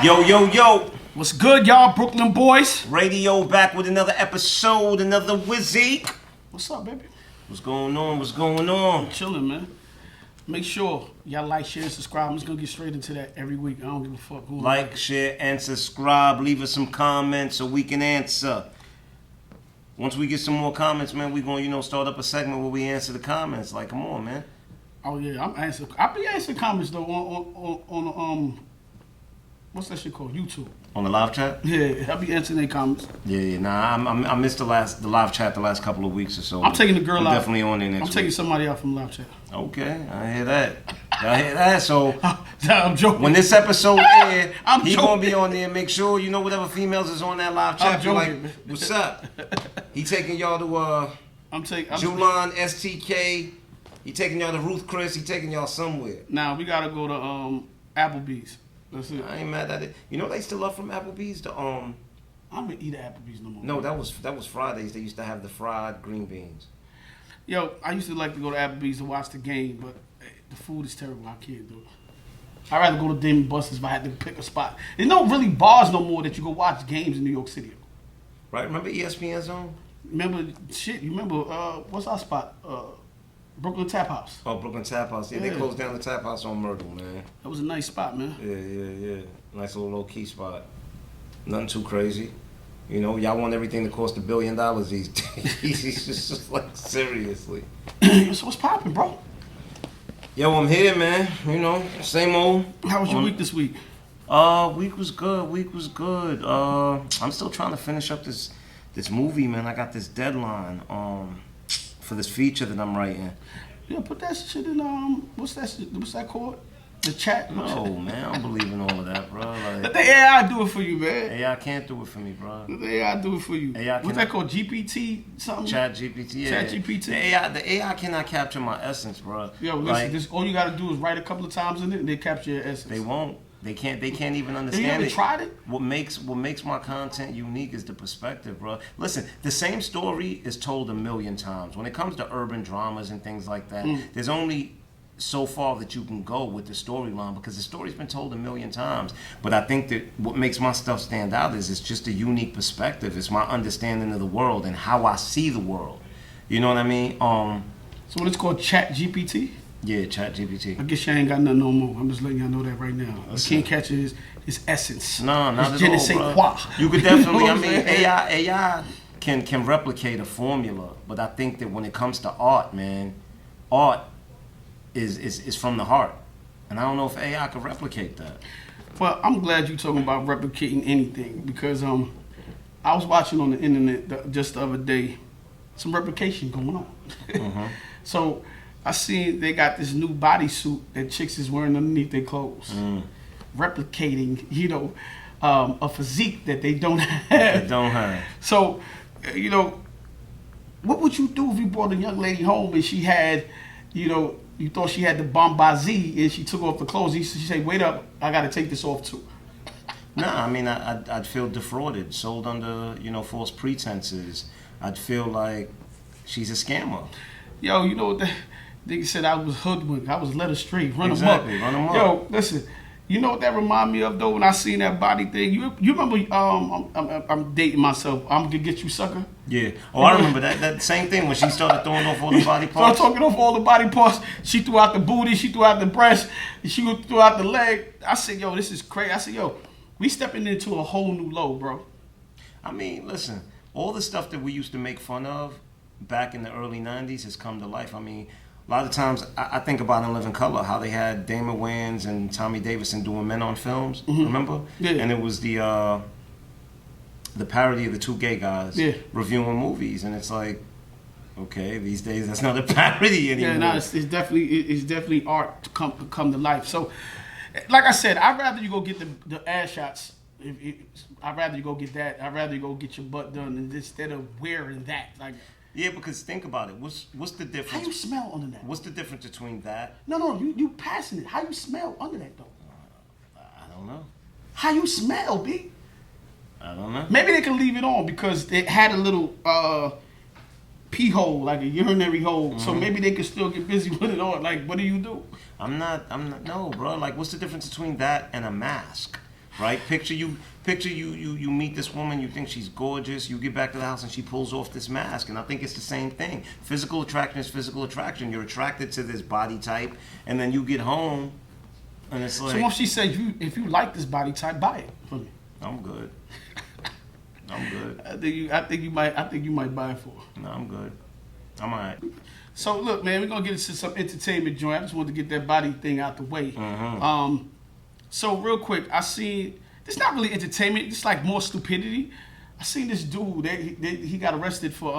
Yo, yo, yo. What's good, y'all, Brooklyn boys? Radio back with another episode, another Wizzy. What's up, baby? What's going on? What's going on? I'm chilling, man. Make sure y'all like, share, and subscribe. I'm just gonna get straight into that every week. I don't give a fuck who. Like, share, and subscribe. Leave us some comments so we can answer. Once we get some more comments, man, we gonna, start up a segment where we answer the comments. Like, come on, man. Oh yeah, I be answering comments though on what's that shit called? YouTube. On the live chat? Yeah, I be answering their comments. Yeah. Nah, I missed the live chat the last couple of weeks or so. I'm taking the girl I'm out. definitely on there next week. I'm taking somebody out from live chat. Okay, I hear that. So I'm joking. when this episode airs, I'm he joking. gonna be on there. Make sure whatever females is on that live chat. I'm You're like, joking. what's up? He taking y'all to Julian STK. He taking y'all to Ruth Chris. He taking y'all somewhere. Now we gotta go to Applebee's. That's it. I ain't mad at it. They still up from Applebee's. I don't eat at Applebee's no more. No, that was Fridays. They used to have the fried green beans. Yo, I used to like to go to Applebee's to watch the game, but the food is terrible. I can't do it. I'd rather go to Dave & Buster's if I had to pick a spot. There's no really bars no more that you go watch games in New York City. Right? Remember ESPN Zone? You remember, what's our spot? Brooklyn Tap House. Oh, Brooklyn Tap House. Yeah, they closed down the Tap House on Myrtle, man. That was a nice spot, man. Yeah. Nice little low-key spot. Nothing too crazy. Y'all want everything to cost $1 billion these days. It's just like, seriously. So what's poppin', bro? Yo, I'm here, man. Same old. How was your week this week? Week was good. I'm still trying to finish up this movie, man. I got this deadline for this feature that I'm writing. Yeah, put that shit in, what's that called? The chat? No, man, I don't believe in all of that, bro. Let the AI do it for you, man. AI can't do it for me, bro. Let the AI do it for you. What's that called? GPT something? Chat GPT, yeah. Chat GPT. The AI cannot capture my essence, bro. Yo, listen, all you gotta do is write a couple of times in it and they capture your essence. They won't. They can't even understand it. Have you ever tried it? What makes my content unique is the perspective, bro. Listen, the same story is told a million times. When it comes to urban dramas and things like that, there's only so far that you can go with the storyline because the story's been told a million times. But I think that what makes my stuff stand out is it's just a unique perspective. It's my understanding of the world and how I see the world. You know what I mean? So what it's called, Chat GPT? Yeah, Chat GPT. I guess y'all ain't got nothing no more. I'm just letting y'all know that right now. You can't catch his essence. No, not his at all, bro. You could definitely, AI can replicate a formula, but I think that when it comes to art, man, art is from the heart. And I don't know if AI can replicate that. Well, I'm glad you're talking about replicating anything because I was watching on the internet just the other day some replication going on. Mm-hmm. So I seen they got this new bodysuit that chicks is wearing underneath their clothes, replicating, a physique that they don't have. They don't have. So, what would you do if you brought a young lady home and she had, you thought she had the Bombazi and she took off the clothes? She said, "Wait up, I got to take this off too." Nah, I mean, I'd feel defrauded, sold under, false pretenses. I'd feel like she's a scammer. Yo, you know what? Nigga said I was hoodwinked. I was led astray. Run them up. Yo, listen. You know what that remind me of though? When I seen that body thing, you remember? I'm dating myself. I'm gonna get you, sucker. Yeah. Oh, I remember that same thing when she started throwing off all the body parts. Started talking off all the body parts. She threw out the booty. She threw out the breast. She threw out the leg. I said, yo, this is crazy. I said, yo, we stepping into a whole new low, bro. I mean, listen, all the stuff that we used to make fun of back in the early '90s has come to life. I mean. A lot of times, I think about In Living Color, how they had Damon Wayans and Tommy Davidson doing Men on Films. Mm-hmm. Remember? Yeah. And it was the parody of the two gay guys reviewing movies, and it's like, okay, these days that's not a parody anymore. Yeah, no, it's definitely art to come to life. So, like I said, I'd rather you go get the ass shots. I'd rather you go get that. I'd rather you go get your butt done instead of wearing that. Like. Yeah, because think about it. What's the difference? How you smell under that? What's the difference between that? No, you passing it. How you smell under that though? I don't know. How you smell, B? I don't know. Maybe they can leave it on because it had a little pee hole, like a urinary hole. Mm-hmm. So maybe they could still get busy with it on. Like, what do you do? No, bro. Like, what's the difference between that and a mask? right? Picture you meet this woman, you think she's gorgeous, you get back to the house and she pulls off this mask, and I think it's the same thing. Physical attraction is physical attraction. You're attracted to this body type, and then you get home, and it's like. So once she said, if you like this body type, buy it for me. I'm good. I'm good. I think you might buy it for her. No, I'm good. I'm alright. So look, man, we're gonna get into some entertainment joint. I just wanted to get that body thing out the way. Mm-hmm. So real quick, I seen it's not really entertainment. It's like more stupidity. I seen this dude that he got arrested for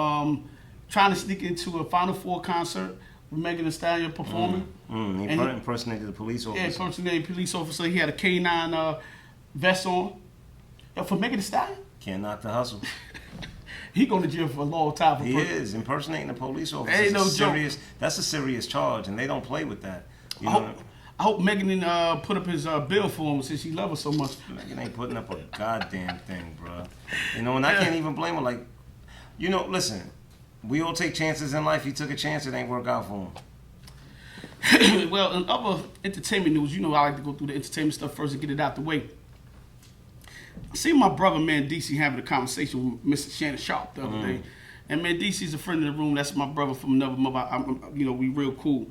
trying to sneak into a Final Four concert with Megan Thee Stallion performing. He impersonated the police officer. Yeah, impersonated a police officer. He had a K9 vest on. For Megan Thee Stallion. Can't knock the hustle. He going to jail for a long time. He is impersonating a police officer. Ain't no joke. That's a serious charge, and they don't play with that. I hope Megan put up his bill for him since he loves her so much. Megan ain't putting up a goddamn thing, bro. And I can't even blame her. Like, listen, we all take chances in life. He took a chance, it ain't work out for him. Well, in other entertainment news, I like to go through the entertainment stuff first and get it out the way. I seen my brother, man, DC, having a conversation with Mr. Shannon Sharp the other day. And, man, DC's a friend of the room. That's my brother from another mother. We real cool.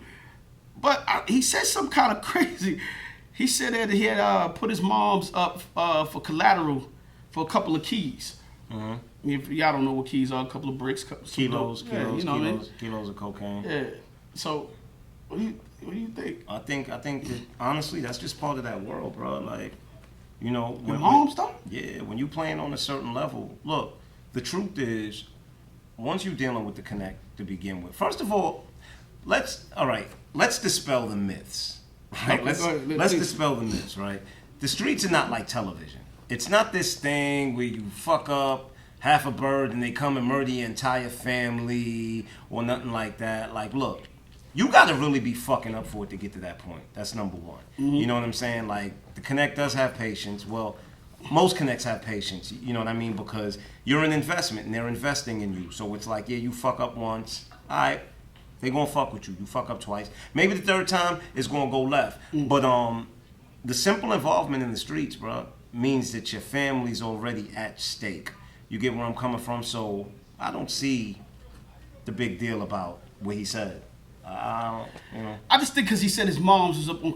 But he said something kind of crazy. He said that he had put his mom's up for collateral for a couple of keys. If y'all don't know what keys are, a couple of bricks. Kilos of cocaine. Yeah. So, what do you think? I think that, honestly, that's just part of that world, bro. Like, your mom stuff? Yeah, when you playing on a certain level. Look, the truth is, once you're dealing with the connect to begin with, first of all, let's dispel the myths. Right? Let's dispel the myths, right? The streets are not like television. It's not this thing where you fuck up half a bird and they come and murder your entire family or nothing like that. Like, look, you got to really be fucking up for it to get to that point. That's number one. You know what I'm saying? Like, the Connect does have patience. Well, most Connects have patience, you know what I mean? Because you're an investment and they're investing in you. So it's like, yeah, you fuck up once. All right, they going to fuck with you. You fuck up twice. Maybe the third time it's going to go left. But the simple involvement in the streets, bro, means that your family's already at stake. You get where I'm coming from? So I don't see the big deal about what he said. I just think because he said his mom's was up on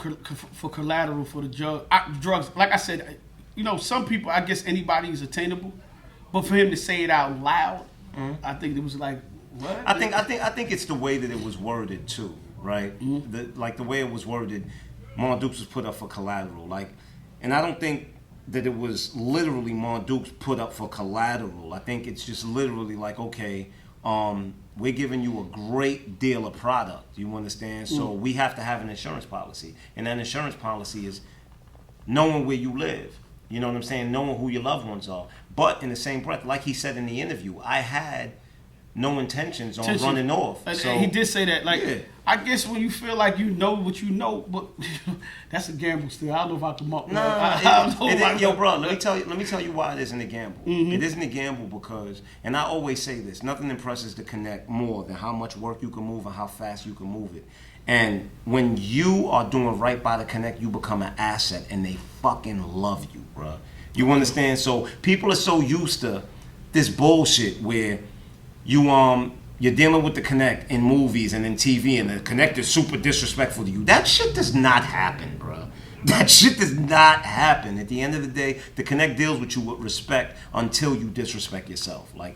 for collateral for the drugs. Like I said, some people, I guess anybody is attainable, but for him to say it out loud, I think it was like, what? I think it's the way that it was worded too, right? The way it was worded, Mon Dukes was put up for collateral, like, and I don't think that it was literally Mon Dukes put up for collateral. I think it's just literally like, okay, we're giving you a great deal of product. You understand? So we have to have an insurance policy. And that insurance policy is knowing where you live. You know what I'm saying? Knowing who your loved ones are. But in the same breath, like he said in the interview, I had no intentions on running off. So, he did say that. Like, yeah. I guess when you feel like you know what you know, but that's a gamble still. I don't know if I can come up. Yo, bro, let me tell you why it isn't a gamble. It isn't a gamble because, and I always say this, nothing impresses the Connect more than how much work you can move and how fast you can move it. And when you are doing right by the Connect, you become an asset, and they fucking love you, bro. You understand? So people are so used to this bullshit where you're dealing with the Connect in movies and in TV, and the Connect is super disrespectful to you. That shit does not happen, bro. That shit does not happen. At the end of the day, the Connect deals with you with respect until you disrespect yourself. Like,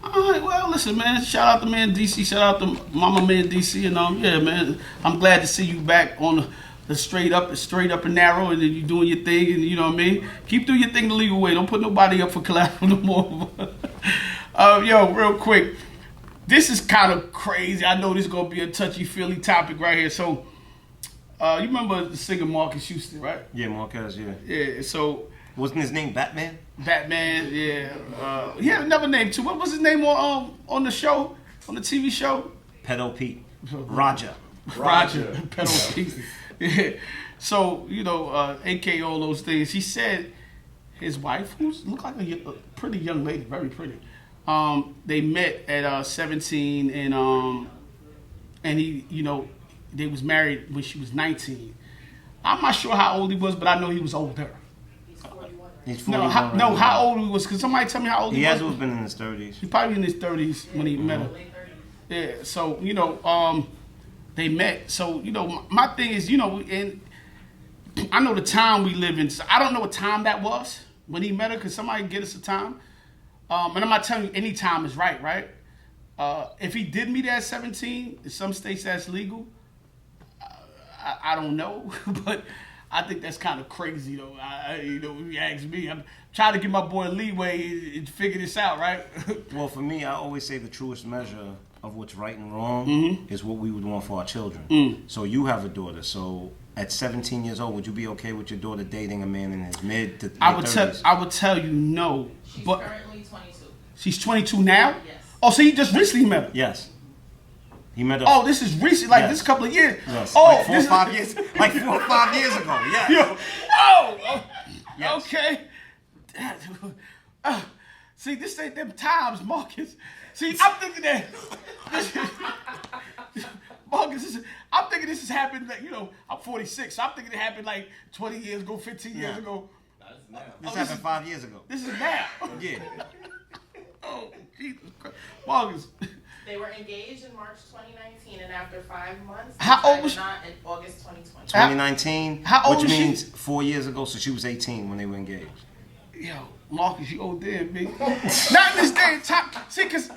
all right, well, listen, man. Shout out to man DC. Shout out to Mama Man DC, and yeah, man. I'm glad to see you back on the straight up and narrow, and then you doing your thing, and you know what I mean. Keep doing your thing the legal way. Don't put nobody up for collateral no more. Yo, real quick, this is kind of crazy. I know this is gonna be a touchy-feely topic right here. So, you remember the singer Marcus Houston, right? Yeah, Marcus, yeah. Yeah. So, wasn't his name Batman? Batman, yeah. He had another name too. What was his name on the show, on the TV show? Pedo Pete. Roger. Pedo Pete. Yeah. So, AK all those things. He said his wife, who looked like a pretty young lady, very pretty. They met at 17, and he, they was married when she was 19. I'm not sure how old he was, but I know he was older. He's 41. No, how old he was? Cause somebody tell me how old he was. He has to have been in his 30s. He's probably in his 30s when he met her. Yeah. So they met. So my thing is, and I know the time we live in. So I don't know what time that was when he met her. Cause somebody get us a time. And I'm not telling you any time is right? If he did meet her at 17, in some states that's legal. I don't know, but I think that's kind of crazy though. If you ask me, I'm trying to give my boy leeway and figure this out, right? Well, for me, I always say the truest measure of what's right and wrong is what we would want for our children. So you have a daughter. So at 17 years old, would you be okay with your daughter dating a man in his mid to late 30s? I would tell you no. She's but currently 22. She's 22 now? Yes. Oh, so you just recently met her? Yes. He met her. Oh, this is recent, like this couple of years. Yes. Oh, like 4 or 5 years. Like 4 or 5 years ago. Yes. Yes. Okay. See, this ain't them times, Marcus. See, I'm thinking that Marcus, I'm thinking this has happened. Like, I'm 46, so I'm thinking it happened like 20 years ago, 15 years ago. This happened 5 years ago. This is now. Yeah. Oh, Jesus Christ, Marcus. They were engaged in March 2019, and after 5 months, How old was she? not in August 2020. 2019, How old which was she? means 4 years ago, so she was 18 when they were engaged. Yo, Marcus, you old damn, big. Not in this day and time. See, because,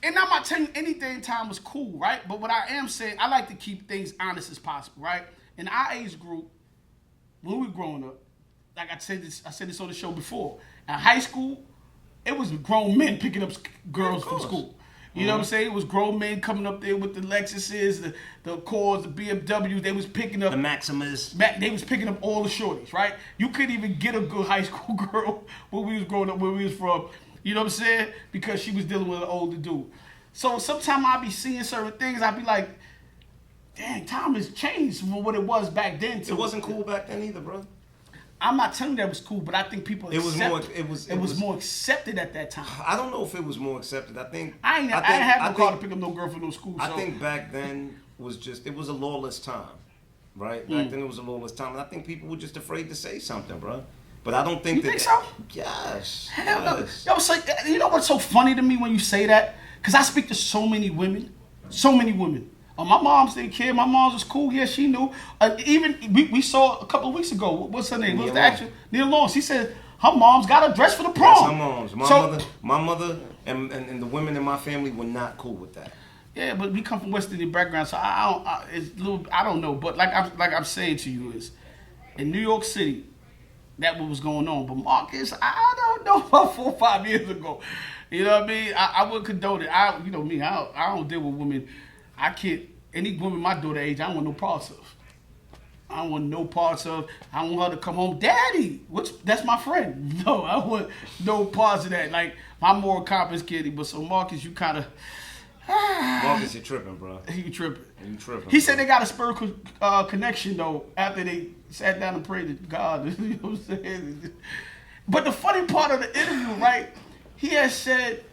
and I'm not telling you any day and time was cool, right? But what I am saying, I like to keep things honest as possible, right? In our age group, when we were growing up, like I said this on the show before, in high school, it was grown men picking up girls from school. You know what I'm saying? It was grown men coming up there with the Lexuses, the Accords, the BMWs. They was picking up the Maximas. They was picking up all the shorties, right? You couldn't even get a good high school girl when we was growing up, where we was from. You know what I'm saying? Because she was dealing with an older dude. So sometimes I be seeing certain things. I be like, dang, time has changed from what it was back then. It wasn't cool back then either, bro. I'm not telling you that was cool, but I think people It was more accepted at that time. I don't know if it was more accepted. I think I ain't have no car to pick up no girl from no school. I think back then it was a lawless time, right? Back then it was a lawless time, and I think people were just afraid to say something, bro. But I don't think you think so? Yes. Hell no. Yes. Yo, it's like, you know what's so funny to me when you say that? Because I speak to so many women. My mom's didn't care. My mom was cool. Yeah, she knew. Even we saw a couple of weeks ago. What's her name? What's the actress? Neil Lawrence. She said her mom's got a dress for the prom. Yes, her mom's. My mother, and the women in my family were not cool with that. Yeah, but we come from West Indian background, so I don't know. But like I'm saying to you is, in New York City, that what was going on. But Marcus, I don't know about 4 or 5 years ago. You know what I mean? I wouldn't condone it. You know me. I don't deal with women. I can't, any woman my daughter age, I don't want no parts of. I don't want no parts of. I don't want her to come home, Daddy, that's my friend. No, I want no parts of that. Like, my moral compass, kitty. But so, Marcus, you kind of... Marcus, you're tripping, bro. You tripping. You tripping. He said they got a spiritual connection, though, after they sat down and prayed to God. You know what I'm saying? But the funny part of the interview, right, he has said,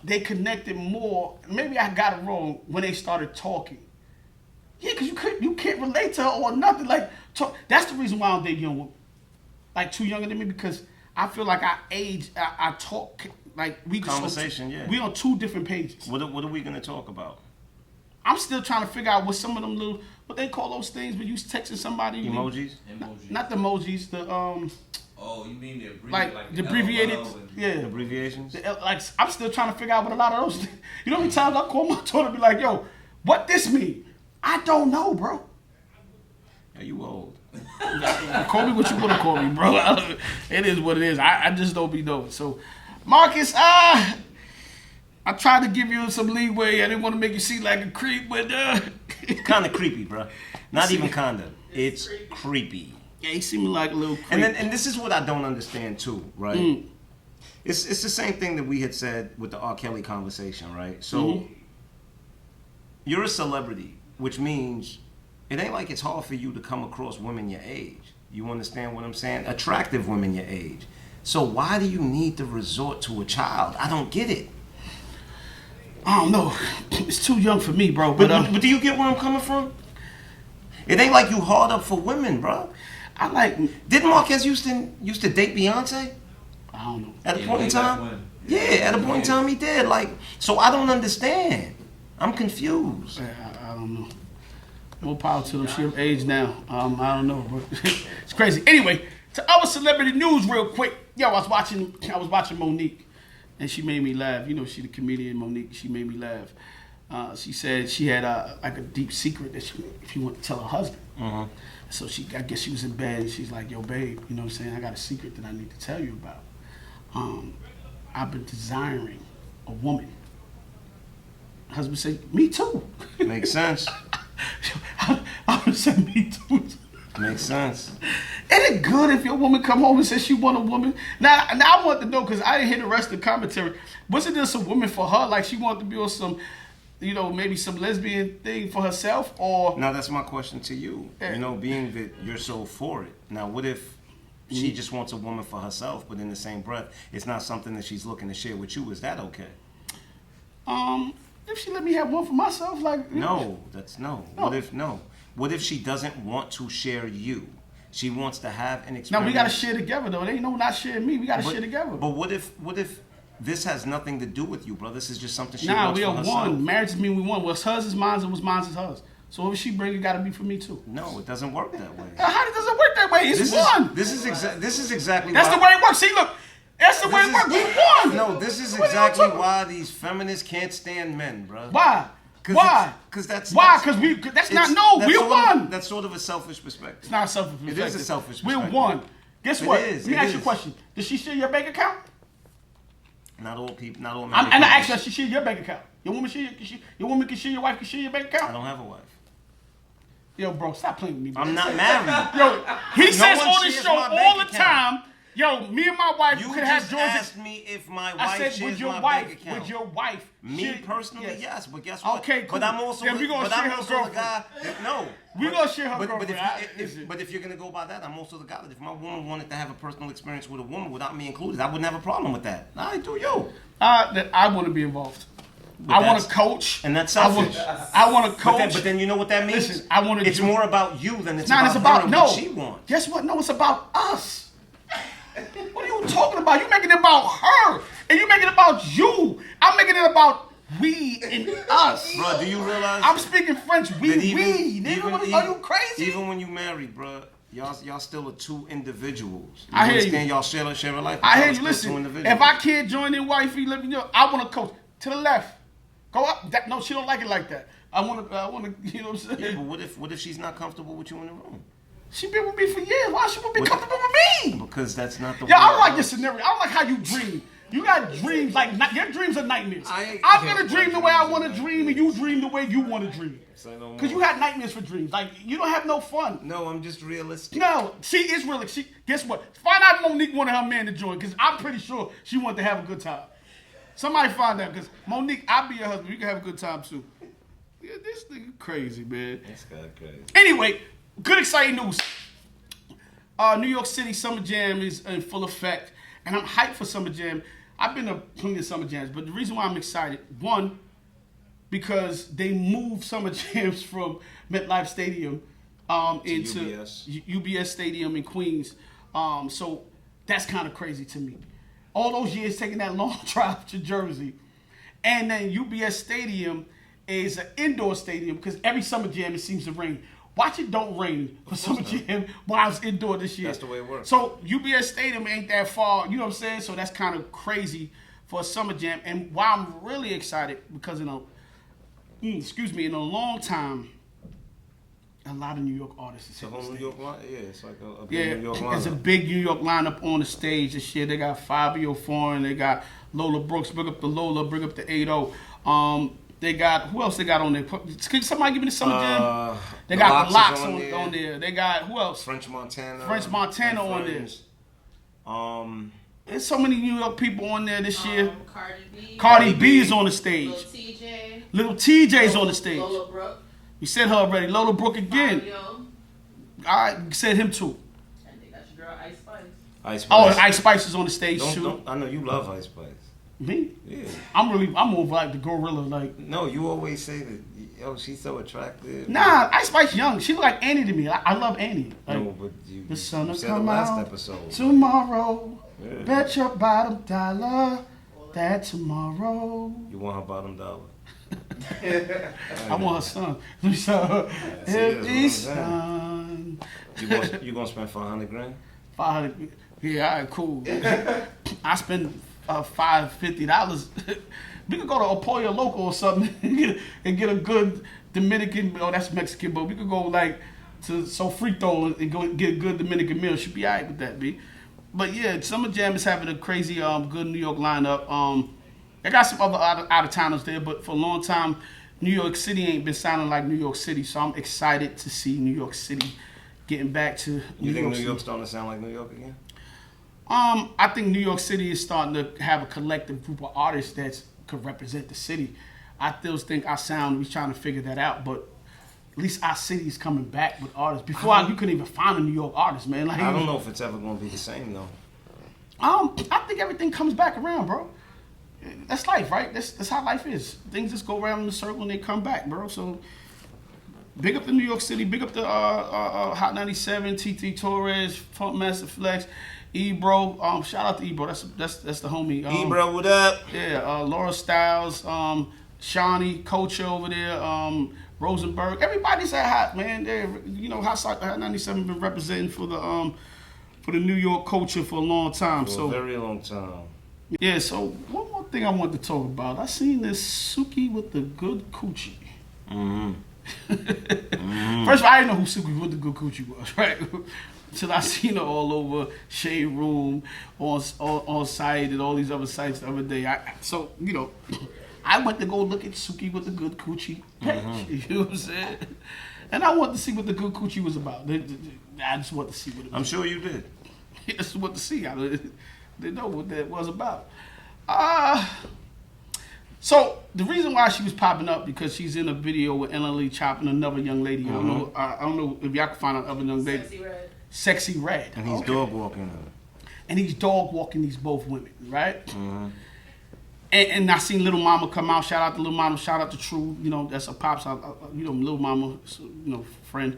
they connected more. Maybe I got it wrong when they started talking. Yeah, because you can't relate to her or nothing. Like, that's the reason why I don't date young women. Like, too younger than me, because I feel like I talk, like, we just... Conversation, yeah. We on two different pages. What are we going to talk about? I'm still trying to figure out what some of them little... What they call those things when you texting somebody? Emojis? Not the emojis, the... Oh, you mean the the abbreviated, yeah, the abbreviations. Like, I'm still trying to figure out what a lot of those. You know how many times I call my daughter and be like, "Yo, what this mean?" I don't know, bro. Yeah, you old. Call me what you want to call me, bro. It is what it is. I just don't be knowing. So, Marcus, I tried to give you some leeway. I didn't want to make you seem like a creep, but kind of creepy, bro. Not even kinda. It's creepy. Yeah, he seemed like a little creep. And this is what I don't understand too, right? It's the same thing that we had said with the R. Kelly conversation, right? So you're a celebrity, which means it ain't like it's hard for you to come across women your age. You understand what I'm saying? Attractive women your age. So why do you need to resort to a child? I don't get it. I don't know. It's too young for me, bro. But do you get where I'm coming from? It ain't like you hard up for women, bro. I like. Didn't Marquez Houston used to date Beyonce? I don't know. At a point in time? Yeah, at a point in time he did. Like, so I don't understand. I'm confused. I don't know. More power to them. She of age now. I don't know, but it's crazy. Anyway, to other celebrity news real quick. Yo, I was watching Monique, and she made me laugh. You know, she the comedian Monique. She made me laugh. She said she had like a deep secret that she wanted to tell her husband. Uh-huh. So I guess she was in bed, and she's like, "Yo, babe, you know what I'm saying? I got a secret that I need to tell you about. I've been desiring a woman." Husband said, "Me too." Makes sense. I would say me too. Makes sense. Isn't it good if your woman come home and says she want a woman? Now I want to know, because I didn't hear the rest of the commentary. Wasn't there some woman for her? Like she wanted to be on some, you know, maybe some lesbian thing for herself? Or Now that's my question to you. Yeah. You know, being that you're so for it. Now what if she just wants a woman for herself, but in the same breath, it's not something that she's looking to share with you? Is that okay? if she let me have one for myself, like No, that's no. No. What if she doesn't want to share you? She wants to have an experience. Now we gotta share together though. It ain't no not sharing me. We gotta share together. But what if this has nothing to do with you, bro? This is just something she Nah, wants we for are herself. one. Marriage mean we one. What's hers is mine, and what's mine is hers. So if she bring it, gotta be for me too. No, it doesn't work that way. How does it work that way? It's one. This is exactly That's why, the way it works. See, look, that's the way it works. We won. No, this is What are you exactly talking- why these feminists can't stand men, bro. Why? Why? Because that's not. We won. That's sort of a selfish perspective. It's not a selfish perspective. It is a selfish We perspective. won. Guess It what? is, Let me it ask you a is. question. Does she share your bank account? Not all people. Not all men. And I asked her, she share your bank account. Your woman can share your wife can share your bank I account? don't have a wife. Yo, bro, stop playing with me, bro. I'm not married. Yo, he says one on this shares show my all bank the account. time, yo, me and my wife You could have just Georgia. asked me if my wife I said, shares would your my wife, bank account. would your wife Me share- personally, yes, but guess what? Okay, cool. But I'm also, Then we gonna but share I'm her also the girlfriend. guy. No, We but- gonna share her but, girlfriend. But if you're gonna go by that, I'm also the guy that if my woman wanted to have a personal experience with a woman without me included, I wouldn't have a problem with that. I do you. That I want to be involved. But I want that's- to coach. and that's selfish. I want to coach. But then you know what that means? Listen, I wanna It's do- more about you than it's Nah, about it's about her and no. what she wants. Guess what? No, it's about us. What are you talking about? You making it about her, and you making it about you. I'm making it about we and us. Bro, do you realize? I'm speaking French. We, that nigga. Are you crazy? Even when you married, bro, y'all still are two individuals. I hear you. understand? Y'all share a life. but I y'all hear are you. still Listen, two individuals. if I can't join in wifey, let me know. I want to coach to the left. Go up. No, she don't like it like that. I want to. You know what I'm Yeah, saying? but what if she's not comfortable with you in the room? She been with me for years. Why she would be What- comfortable with me? Because that's not the. Yeah, way I don't it like your works. scenario. I don't like how you dream. You got dreams like your dreams are nightmares. I I'm can't gonna dream the way I want to dreams are dream, and you dream the way you want to dream. Say no more. Cause you had nightmares for dreams. Like you don't have no fun. No, I'm just realistic. No, she is really. Guess what? Find out if Monique wanted her man to join, cause I'm pretty sure she wanted to have a good time. Somebody find out, cause Monique, I'll be your husband. You can have a good time too. Yeah, this nigga crazy, man. This guy crazy. Anyway, good exciting news. New York City Summer Jam is in full effect, and I'm hyped for Summer Jam. I've been to plenty of Summer Jams, but the reason why I'm excited, one, because they moved Summer Jams from MetLife Stadium into UBS Stadium in Queens. So that's kind of crazy to me. All those years taking that long drive to Jersey, and then UBS Stadium is an indoor stadium because every Summer Jam it seems to rain. Watch it don't rain for Summer Jam while I was indoor this year. That's the way it works. So UBS Stadium ain't that far, you know what I'm saying? So that's kind of crazy for a Summer Jam. And why I'm really excited because in a long time, a lot of New York artists. It's a whole New York line. Yeah, it's like a big Yeah, New York line. there's a big New York lineup on the stage this year. They got Fabio Foreign, they got Lola Brooks, bring up the Lola, bring up the 8-0. They got, who else they got on there? Can somebody give me the Summer Jam? They got the Locks on there. They got, who else? French Montana on there. There's so many New York people on there this year. Cardi B is on the stage. Little TJ's on the stage. Lola Brooke. We said her already. Lola Brooke again. Fabio. I said him too. And they got your girl Ice Spice. Ice Spice. Oh, and Ice Spice is on the stage too. I know you love Ice Spice. Me? Yeah. I'm more like the gorilla. Like, No, you always say that. Oh, she's so attractive. nah, Ice Spice young. She look like Annie to me. I love Annie. Like, No, but the sun will said come it last out episode. tomorrow. Yeah. Bet your bottom dollar that tomorrow. You want her bottom dollar? I want her son. So, every son. You gonna spend $500,000? 500. Yeah, all right, cool. I spend $550. We could go to a Pollo Loco or something and get a good Dominican. Oh, that's Mexican, but we could go like to Sofrito and go get a good Dominican meal. Should be alright with that, B. But yeah, Summer Jam is having a crazy, good New York lineup. I got some other out of towners there, but for a long time, New York City ain't been sounding like New York City. So I'm excited to see New York City getting back to. You think New York's starting to sound like New York again? I think New York City is starting to have a collective group of artists that could represent the city. I still think our sound, we're trying to figure that out, but at least our city is coming back with artists. Before you couldn't even find a New York artist, man. Like, I don't know if it's ever going to be the same, though. I think everything comes back around, bro. That's life, right? That's how life is. Things just go around in a circle and they come back, bro. So big up to New York City. Big up to Hot 97, TT Torres, Funk Master Flex, Ebro. Shout out to Ebro. That's the homie. Ebro, what up? Yeah, Laura Styles, Shawnee, Coach over there, Rosenberg. Everybody's at Hot, man. Hot 97 been representing for the New York culture for a long time. For a very long time. Yeah, so one more thing I wanted to talk about. I seen this Suki with the good coochie. Mm-hmm. First of all, I didn't know who Suki with the good coochie was, right? Till I seen her all over Shade Room, on site, and all these other sites the other day. I went to go look at Suki with the good coochie page. Mm-hmm. You know what I'm saying? And I wanted to see what the good coochie was about. I just wanted to see what it was. I'm sure you did. I just wanted to see. I didn't know what that was about. So the reason why she was popping up because she's in a video with NLE chopping another young lady. Mm-hmm. I don't know if y'all can find another young lady. Sexy Red. And he's dog walking her. And he's dog walking these both women, right? Mm-hmm. And I seen Little Mama come out. Shout out to Little Mama. Shout out to True. That's a pops. Little Mama. Friend.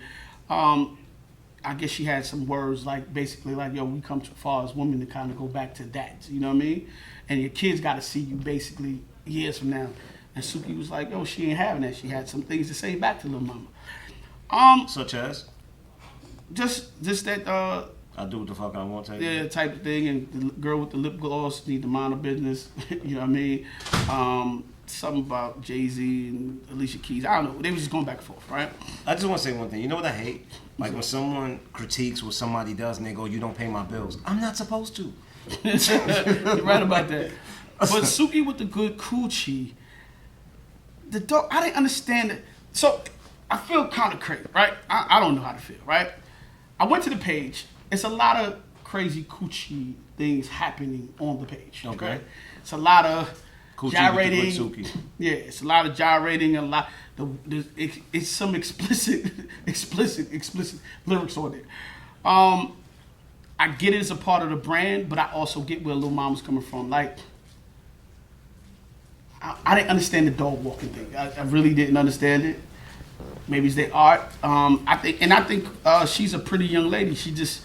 I guess she had some words like basically like, yo, we come too far as women to kind of go back to that. You know what I mean? And your kids got to see you basically years from now. And Suki was like, yo, she ain't having that. She had some things to say back to Little Mama. Such as? Just that. I do what the fuck I want to. Yeah, type of thing. And the girl with the lip gloss need to mind her business. You know what I mean? Something about Jay-Z and Alicia Keys. I don't know. They was just going back and forth, right? I just want to say one thing. You know what I hate? Like when someone critiques what somebody does and they go, you don't pay my bills. I'm not supposed to. You're right about that. But Suki with the good coochie, the dog, I didn't understand it. So I feel kind of crazy, right? I don't know how to feel, right? I went to the page. It's a lot of crazy coochie things happening on the page. Okay. Right? It's a lot of Coochie gyrating. with the good Suki. Yeah, it's a lot of gyrating, a lot. It's some explicit lyrics on there. I get it as a part of the brand, but I also get where Lil Mama's coming from. Like, I didn't understand the dog walking thing. I really didn't understand it. Maybe it's their art. I think she's a pretty young lady. She just,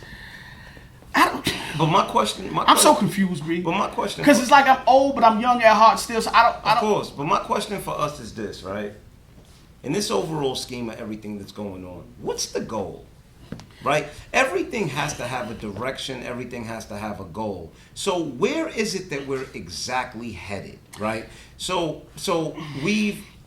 I don't. But my question, I'm so confused, B. But my question, because it's like I'm old, but I'm young at heart still. So I don't. Of course, but my question for us is this, right? In this overall scheme of everything that's going on, what's the goal? Right? Everything has to have a direction. Everything has to have a goal. So where is it that we're exactly headed? Right? So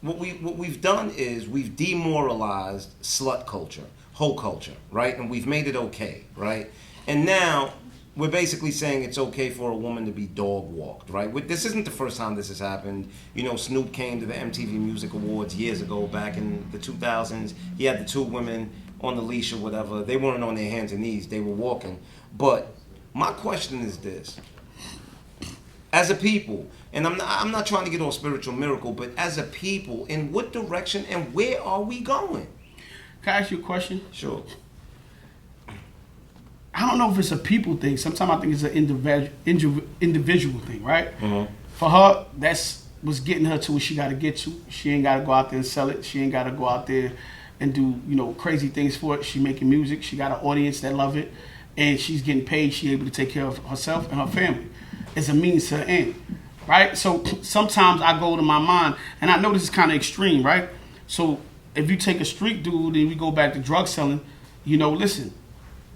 what we've done is we've demoralized slut culture, hoe culture, right? And we've made it okay, right? And now we're basically saying it's okay for a woman to be dog walked, right? This isn't the first time this has happened. Snoop came to the MTV Music Awards years ago, back in the 2000s. He had the two women on the leash or whatever. They weren't on their hands and knees. They were walking. But my question is this. As a people, and I'm not trying to get all spiritual miracle, but as a people, in what direction and where are we going? Can I ask you a question? Sure. I don't know if it's a people thing. Sometimes I think it's an individual thing, right? Mm-hmm. For her, that's what's getting her to where she got to get to. She ain't got to go out there and sell it. She ain't got to go out there and do, crazy things for it. She making music. She got an audience that love it. And she's getting paid. She able to take care of herself and her family. It's a means to an end, right? So sometimes I go to my mind, and I know this is kind of extreme, right? So if you take a street dude and we go back to drug selling, listen,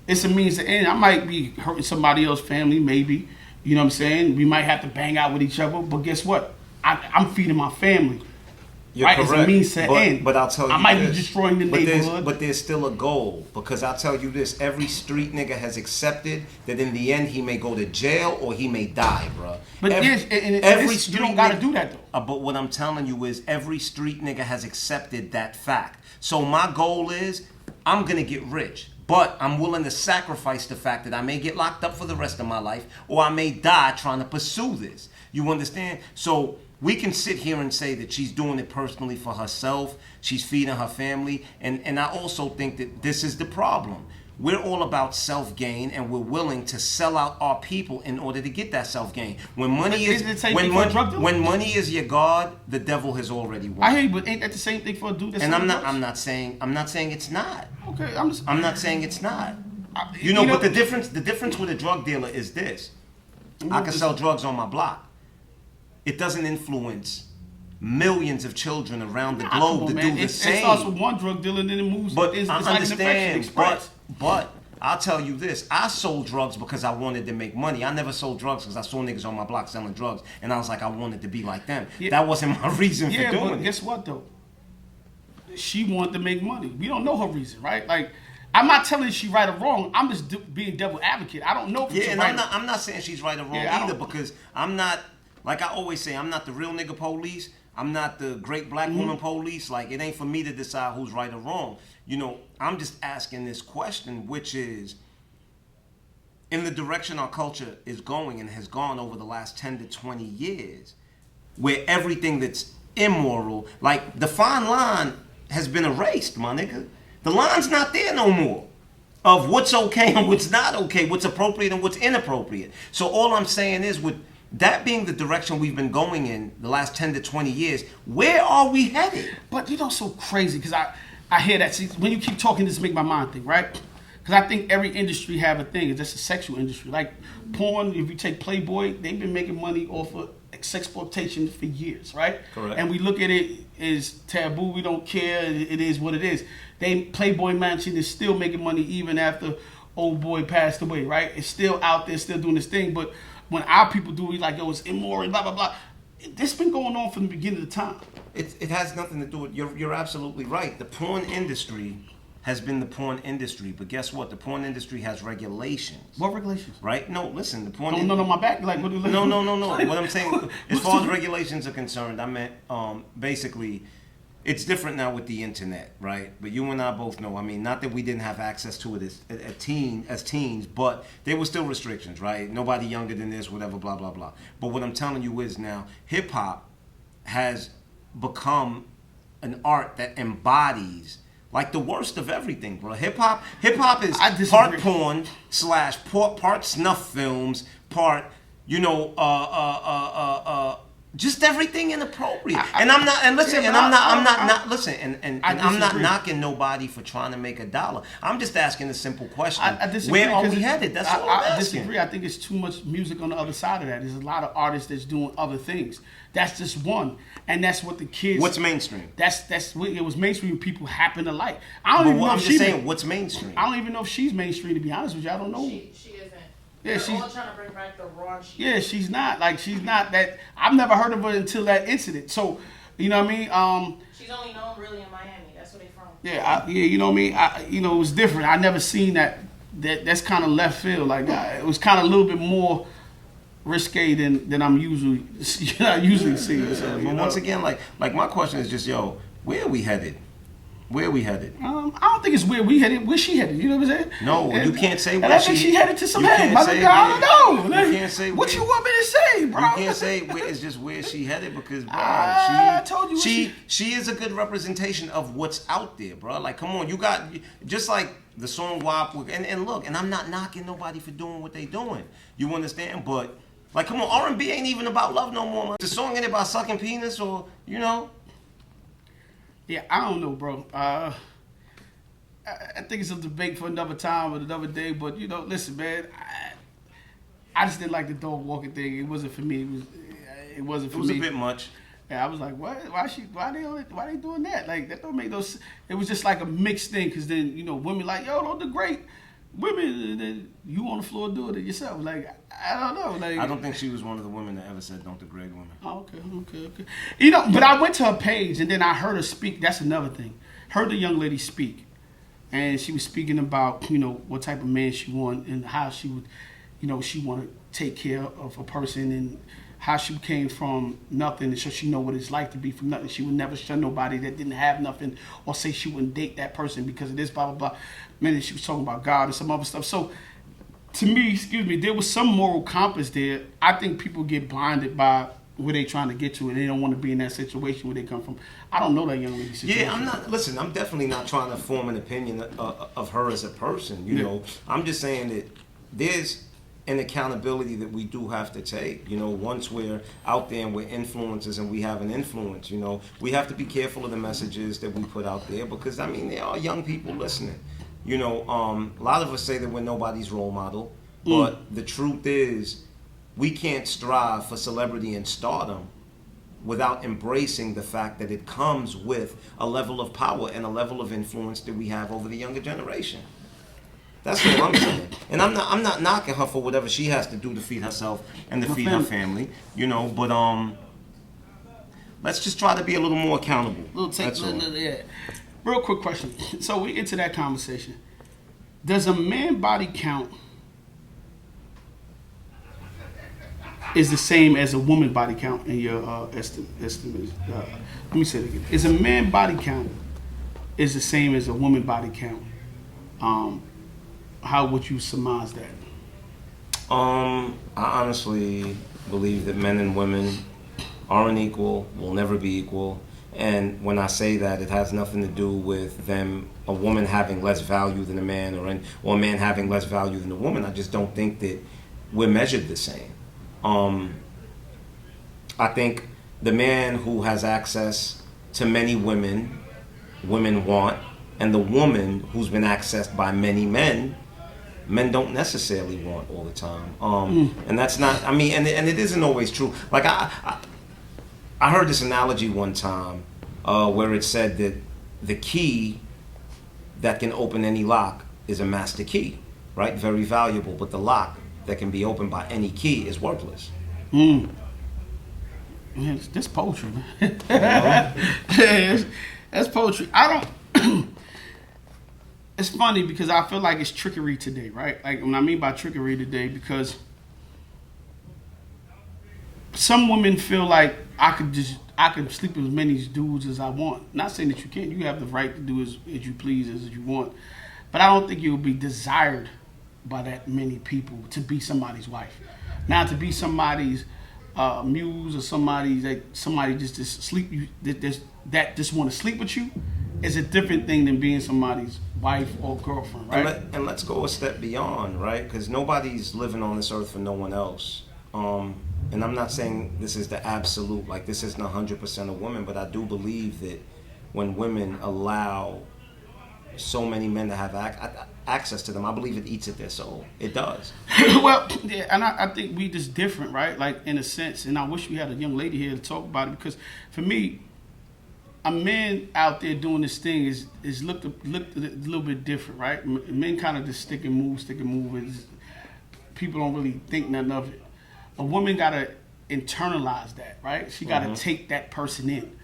it's a means to end. I might be hurting somebody else's family, maybe. You know what I'm saying? We might have to bang out with each other, but guess what? I'm feeding my family. You're right? correct. It's a means to end. But I'll tell you I might this. be destroying the neighborhood. But there's still a goal, because I'll tell you this. Every street nigga has accepted that in the end he may go to jail or he may die, bro. But every street you don't got to do that, though. But what I'm telling you is every street nigga has accepted that fact. So my goal is I'm going to get rich. But I'm willing to sacrifice the fact that I may get locked up for the rest of my life or I may die trying to pursue this. You understand? So we can sit here and say that she's doing it personally for herself. She's feeding her family. And I also think that this is the problem. We're all about self-gain, and we're willing to sell out our people in order to get that self-gain. When money is your god, the devil has already won. I hear you, but ain't that the same thing for a dude that's I'm not saying it's not. Okay, I'm not saying it's not. But the difference with a drug dealer is this. I can sell drugs on my block. It doesn't influence millions of children around the globe to do the same. It starts with one drug dealer and then it moves. But it's I like understand. But I'll tell you this. I sold drugs because I wanted to make money. I never sold drugs because I saw niggas on my block selling drugs, and I was like, I wanted to be like them. Yeah. That wasn't my reason for doing it. But guess what, though? She wanted to make money. We don't know her reason, right? Like, I'm not telling you she's right or wrong. I'm just being devil advocate. I don't know if she's right. I'm not saying she's right or wrong either, because I'm not, like I always say, I'm not the real nigga police. I'm not the great black woman police. Like, it ain't for me to decide who's right or wrong. I'm just asking this question, which is, in the direction our culture is going and has gone over the last 10 to 20 years, where everything that's immoral, like the fine line has been erased, my nigga. The line's not there no more of what's okay and what's not okay, what's appropriate and what's inappropriate. So all I'm saying is, with that being the direction we've been going in the last 10 to 20 years, where are we headed? But so crazy, because I hear that. See, when you keep talking, this make my mind think, right? Because I think every industry have a thing. It's just a sexual industry. Like porn, if you take Playboy, they've been making money off of exploitation for years, right? Correct. And we look at it as taboo. We don't care. It is what it is. Playboy Mansion is still making money even after old boy passed away, right? It's still out there, still doing this thing. But when our people do it, like, it's immoral, blah, blah, blah. This been going on from the beginning of the time. It has nothing to do with, you're absolutely right. The porn industry has been the porn industry, but guess what? The porn industry has regulations. What regulations? Right? No, listen, the porn... Don't on my back? Like, what do you... No. What I'm saying, as far as regulations are concerned, I meant, basically, it's different now with the internet, right? But you and I both know, I mean, not that we didn't have access to it as teens, but there were still restrictions, right? Nobody younger than this, whatever, blah, blah, blah. But what I'm telling you is now, hip-hop has become an art that embodies like the worst of everything, bro. Hip hop is part porn / part snuff films, part just everything inappropriate. I'm not knocking nobody for trying to make a dollar. I'm just asking a simple question. I disagree. Where are we headed? That's all I'm asking. I disagree. I think it's too much music on the other side of that. There's a lot of artists that's doing other things. That's just one, and that's what the kids. What's mainstream? That's what it was mainstream. People happen to like. I don't even know if she's saying what's mainstream. I don't even know if she's mainstream. To be honest with you, I don't know. She isn't. Yeah, she's all trying to bring back the raunchy. Yeah, she's not. Like, she's not that. I've never heard of her until that incident. So, you know what I mean? She's only known really in Miami. That's where they from. Yeah, you know what I mean? It was different. I never seen that. That's kind of left field. Like, it was kind of a little bit more risque than I'm usually seeing. So, but once again, like my question is just, where are we headed? Where are we headed? I don't think it's where we headed. Where she headed? You know what I'm saying? No, you can't say where I think she headed to some head. I don't know. You can't say what you want me to say, bro. You can't say it's just where she headed because, bro, I told you she is a good representation of what's out there, bro. Like, come on, you got just like the song WAP, and look, and I'm not knocking nobody for doing what they doing. You understand? But Like, come on, R&B ain't even about love no more. Man. The song ain't about sucking penis or, you know. Yeah, I don't know, bro. I think it's a debate for another time or another day. But you know, listen, man. I just didn't like the dog walking thing. It wasn't for me. It wasn't for me. It was a bit much. Yeah, I was like, what? Why they doing that? Like that don't make no sense. It was just like a mixed thing. Cause then you know, women like, yo, don't degrade women. And then you on the floor doing it yourself. Like I don't know. Like I don't think she was one of the women that ever said don't degrade women. Oh, okay. You know, but I went to her page and then I heard her speak. That's another thing. Heard the young lady speak, and she was speaking about you know what type of man she wanted and how she would, you know, she wanted to take care of a person and how she came from nothing, and so she know what it's like to be from nothing. She would never shun nobody that didn't have nothing, or say she wouldn't date that person because of this, blah blah blah. Man, she was talking about God and some other stuff. So, to me, there was some moral compass there. I think people get blinded by where they trying to get to, and they don't want to be in that situation where they come from. I don't know that young lady situation. Yeah, I'm not. Listen, I'm definitely not trying to form an opinion of her as a person. You know, I'm just saying that there's an accountability that we do have to take. You know, once we're out there and we're influencers and we have an influence, you know, we have to be careful of the messages that we put out there because, I mean, there are young people listening. You know, a lot of us say that we're nobody's role model, but the truth is we can't strive for celebrity and stardom without embracing the fact that it comes with a level of power and a level of influence that we have over the younger generation. That's what I'm saying. And I'm not knocking her for whatever she has to do to feed herself and to feed her family, you know, but let's just try to be a little more accountable. Yeah. Real quick question. So we into that conversation. Does a man body count is the same as a woman body count in your estimate? Let me say it again. Is a man body count is the same as a woman body count? How would you surmise that? I honestly believe that men and women aren't equal, will never be equal. And when I say that, it has nothing to do with them, a woman having less value than a man, or a man having less value than a woman. I just don't think that we're measured the same. I think the man who has access to many women want, and the woman who's been accessed by many men don't necessarily want all the time. And that's not, I mean, and it isn't always true. Like I heard this analogy one time where it said that the key that can open any lock is a master key, right? Very valuable, but the lock that can be opened by any key is worthless. Man, that's poetry, man. That's poetry. I don't. It's funny because I feel like it's trickery today, right? Like when I mean by trickery today, because some women feel like I could sleep with as many dudes as I want. Not saying that you can't. You have the right to do as you please, as you want. But I don't think you'll be desired by that many people to be somebody's wife. Now to be somebody's muse or somebody just to sleep you that just want to sleep with you is a different thing than being somebody's wife or girlfriend, right? And let's go a step beyond, right? Because nobody's living on this earth for no one else. And I'm not saying this is the absolute, like this isn't 100% of women, but I do believe that when women allow so many men to have access to them, I believe it eats at their soul. It does. Well, yeah, and I think we just different, right? Like in a sense, and I wish we had a young lady here to talk about it, because for me, a man out there doing this thing is looked a little bit different, right? Men kind of just stick and move. People don't really think nothing of it. A woman gotta internalize that, right? She gotta take that person in.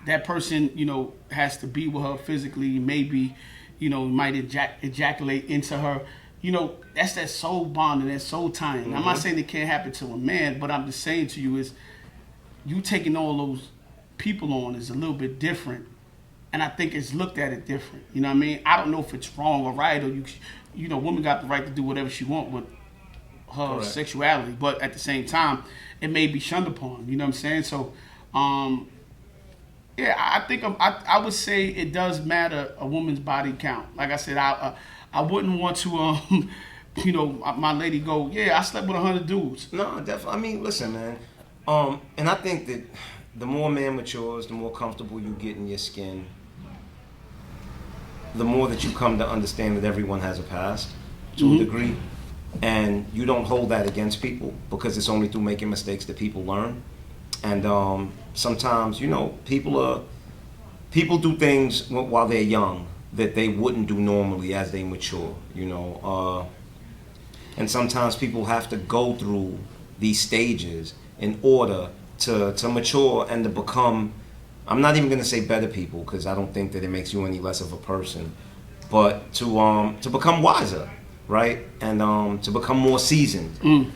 That person, you know, has to be with her physically, maybe, you know, might ejaculate into her. You know, that's that soul bond and that soul tying. I'm not saying it can't happen to a man, but I'm just saying to you is you taking all those people on is a little bit different, and I think it's looked at it different. You know what I mean? I don't know if it's wrong or right, or you know, woman got the right to do whatever she want with her sexuality, but at the same time, it may be shunned upon. You know what I'm saying? So, yeah, I think I would say it does matter a woman's body count. Like I said, I wouldn't want to you know, my lady go, yeah, I slept with 100 dudes. No, definitely. I mean, listen, man. And I think that the more man matures, the more comfortable you get in your skin, the more that you come to understand that everyone has a past to a degree. And you don't hold that against people because it's only through making mistakes that people learn. And sometimes, you know, people do things while they're young that they wouldn't do normally as they mature, you know. And sometimes people have to go through these stages in order to mature and to become, I'm not even going to say better people because I don't think that it makes you any less of a person, but to become wiser, right? And to become more seasoned.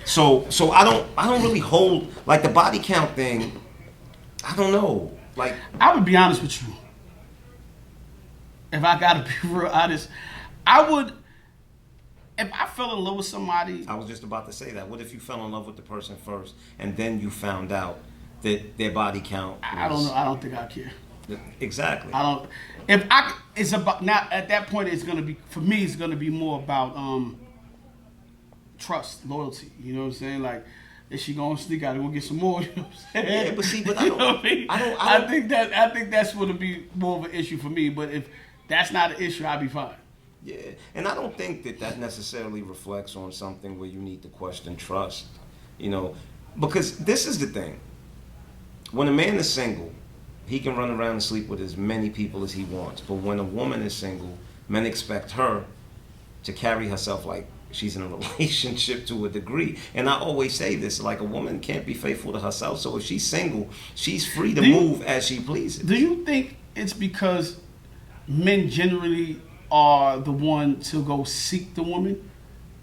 So I don't really hold, like, the body count thing. I don't know. Like, I would be honest with you. If I gotta be real honest, I would. If I fell in love with somebody, I was just about to say that. What if you fell in love with the person first and then you found out that their body count was, I don't know. I don't think I care. Exactly. I don't. If I, it's about now. At that point, it's gonna be, for me. It's gonna be more about trust, loyalty. You know what I'm saying? Like, is she gonna sneak out and go get some more? You know what I'm saying? Yeah, but see, but I don't. You know what I mean? I think that's gonna be more of an issue for me. But if that's not an issue, I'll be fine. Yeah, and I don't think that necessarily reflects on something where you need to question trust, you know, because this is the thing. When a man is single, he can run around and sleep with as many people as he wants. But when a woman is single, men expect her to carry herself like she's in a relationship to a degree. And I always say this, like, a woman can't be faithful to herself. So if she's single, she's free to move as she pleases. Do you think it's because men generally are the one to go seek the woman,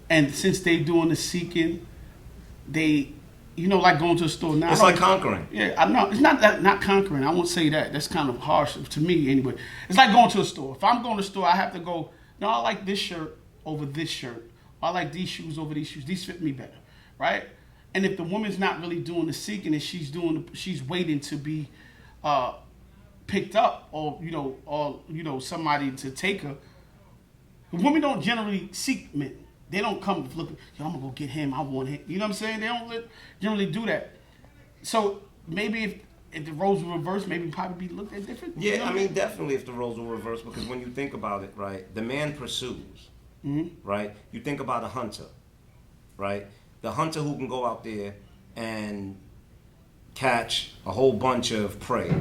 and since they doing the seeking, they, you know, like going to the store now. It's like conquering. Yeah, I know. It's not conquering. I won't say that. That's kind of harsh to me anyway. It's like going to a store. If I'm going to the store, I have to go, no, I like this shirt over this shirt. I like these shoes over these shoes. These fit me better, right? And if the woman's not really doing the seeking and she's waiting to be picked up, or somebody to take her. Women don't generally seek men. They don't come looking, yo, I'm gonna go get him, I want him. You know what I'm saying? They don't generally do that. So maybe if the roles were reversed, maybe probably be looked at different. Yeah, you know I mean, definitely if the roles were reversed, because when you think about it, right, the man pursues, right? You think about a hunter, right? The hunter who can go out there and catch a whole bunch of prey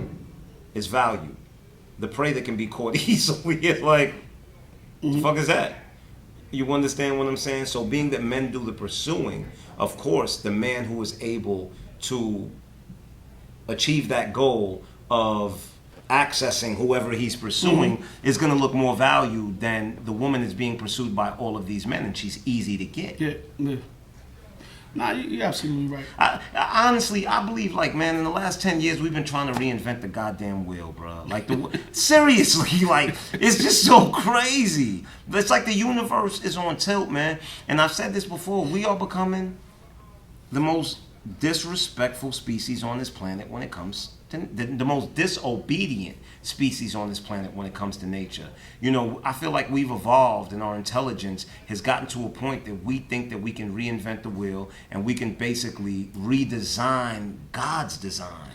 is valued. The prey that can be caught easily is like, what the fuck is that? You understand what I'm saying? So being that men do the pursuing, of course, the man who is able to achieve that goal of accessing whoever he's pursuing is going to look more valued than the woman is being pursued by all of these men, and she's easy to get. Yeah. Nah, you're absolutely right. I honestly, I believe, like, man, in the last 10 years, we've been trying to reinvent the goddamn wheel, bro. Like, seriously, like, it's just so crazy. It's like the universe is on tilt, man. And I've said this before, we are becoming the most disrespectful species on this planet when it comes to the most disobedient species on this planet when it comes to nature. You know, I feel like we've evolved and our intelligence has gotten to a point that we think that we can reinvent the wheel and we can basically redesign God's design.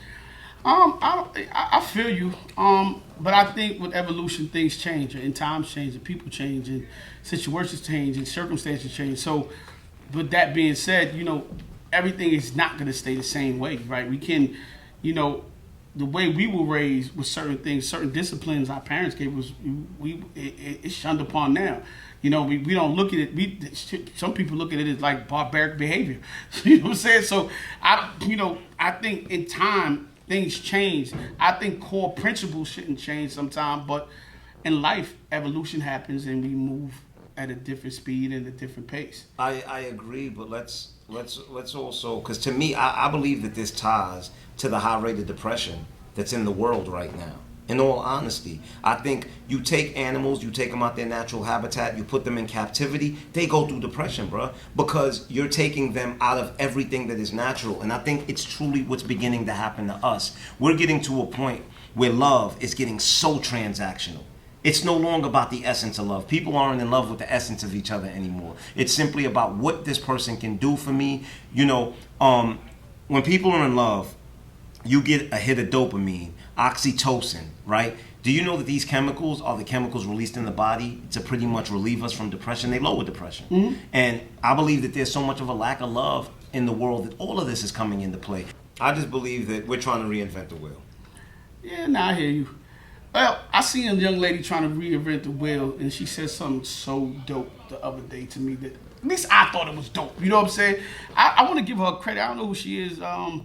I feel you. But I think with evolution, things change, and times change, and people change, and situations change, and circumstances change. So, with that being said, you know, everything is not going to stay the same way, right? We can, you know, the way we were raised with certain things, certain disciplines our parents gave us, it's shunned upon now. You know, we don't look at it. Some people look at it as like barbaric behavior. You know what I'm saying? So I think in time things change. I think core principles shouldn't change sometimes, but in life, evolution happens and we move at a different speed and a different pace. I agree, but let's also, because to me, I believe that this ties to the high rate of depression that's in the world right now. In all honesty, I think you take animals, you take them out their natural habitat, you put them in captivity, they go through depression, bro, because you're taking them out of everything that is natural. And I think it's truly what's beginning to happen to us. We're getting to a point where love is getting so transactional. it's no longer about the essence of love. People aren't in love with the essence of each other anymore. It's simply about what this person can do for me. You know, when people are in love, you get a hit of dopamine, oxytocin, right? Do you know that these chemicals are the chemicals released in the body to pretty much relieve us from depression? They lower depression. Mm-hmm. And I believe that there's so much of a lack of love in the world that all of this is coming into play. I just believe that we're trying to reinvent the wheel. Yeah, nah, I hear you. Well, I seen a young lady trying to reinvent the wheel, and she said something so dope the other day to me that at least I thought it was dope. You know what I'm saying? I want to give her credit. I don't know who she is. I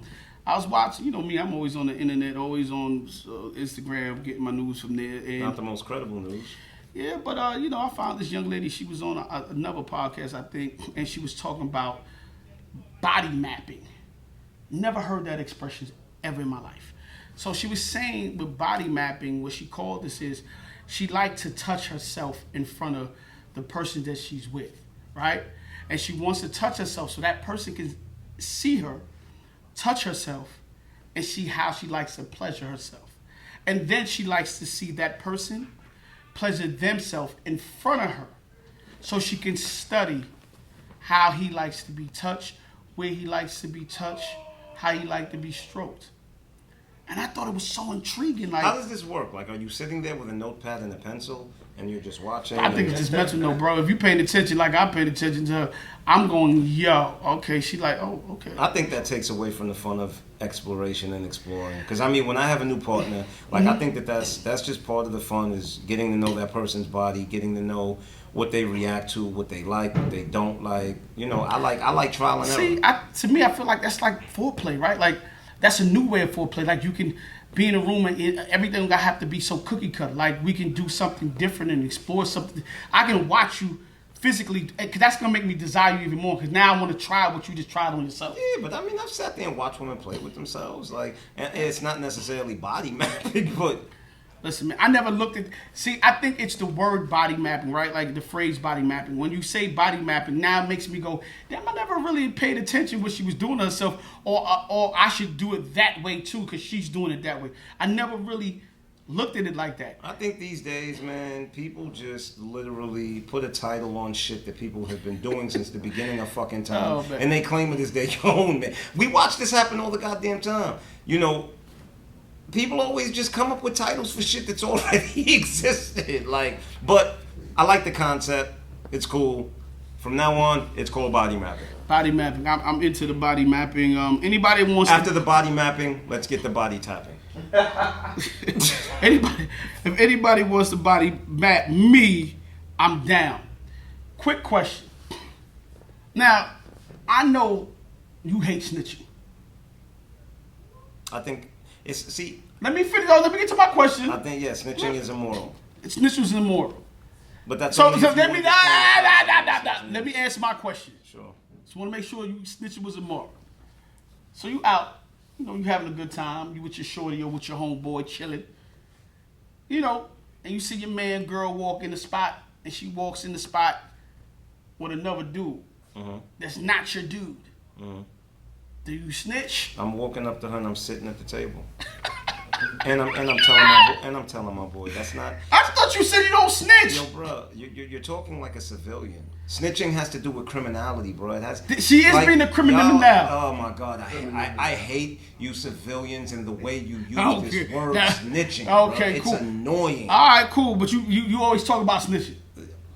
was watching, you know me, I'm always on the internet, always on Instagram, getting my news from there. And not the most credible news. Yeah, but, you know, I found this young lady, she was on another podcast, I think, and she was talking about body mapping. Never heard that expression ever in my life. So she was saying with body mapping, what she called this is, she liked to touch herself in front of the person that she's with, right? And she wants to touch herself so that person can see her, touch herself, and see how she likes to pleasure herself. And then she likes to see that person pleasure themselves in front of her so she can study how he likes to be touched, where he likes to be touched, how he likes to be stroked. And I thought it was so intriguing. Like, how does this work? Like, are you sitting there with a notepad and a pencil and you're just watching? I think it's just mental, no, bro. If you paying attention like I'm paying attention to her, I'm going, yo, okay. She like, oh, okay. I think that takes away from the fun of exploration and exploring. Because, I mean, when I have a new partner, like, I think that's just part of the fun is getting to know that person's body, getting to know what they react to, what they like, what they don't like. You know, I like trial and error. See, to me, I feel like that's like foreplay, right? Like, that's a new way of foreplay. Like, you can be in a room and everything gonna have to be so cookie cut. Like, we can do something different and explore something. I can watch you physically, because that's gonna make me desire you even more. Because now I want to try what you just tried on yourself. Yeah, but I mean, I've sat there and watched women play with themselves. Like, and it's not necessarily body mapping, but. Listen, man, I never looked at... See, I think it's the word body mapping, right? Like the phrase body mapping. When you say body mapping, now it makes me go, damn, I never really paid attention what she was doing to herself, or I should do it that way too because she's doing it that way. I never really looked at it like that. I think these days, man, people just literally put a title on shit that people have been doing since the beginning of fucking time, and they claim it as their own, man. We watch this happen all the goddamn time. You know, people always just come up with titles for shit that's already existed. Like, but I like the concept. It's cool. From now on, it's called body mapping. Body mapping. I'm into the body mapping. Anybody wants after the body mapping, let's get the body tapping. If anybody wants to body map me, I'm down. Quick question. Now, I know you hate snitching. I think. Let me finish. Let me get to my question. I think snitching is immoral. Snitching is immoral. But that's so let me answer my question. Sure. Just want to make sure you snitching was immoral. So you out, you know, you having a good time. You with your shorty or with your homeboy chilling. You know, and you see your man, girl walk in the spot, and she walks in the spot with another dude. That's not your dude. Do you snitch? I'm walking up to her and I'm sitting at the table, and I'm telling my boy that's not. I thought you said you don't snitch. Yo, bro, you're talking like a civilian. Snitching has to do with criminality, bro. It has. She is being a criminal now. Oh my God, I hate you civilians and the way you use this word snitching. Okay, bro. It's annoying. All right, cool, but you always talk about snitching.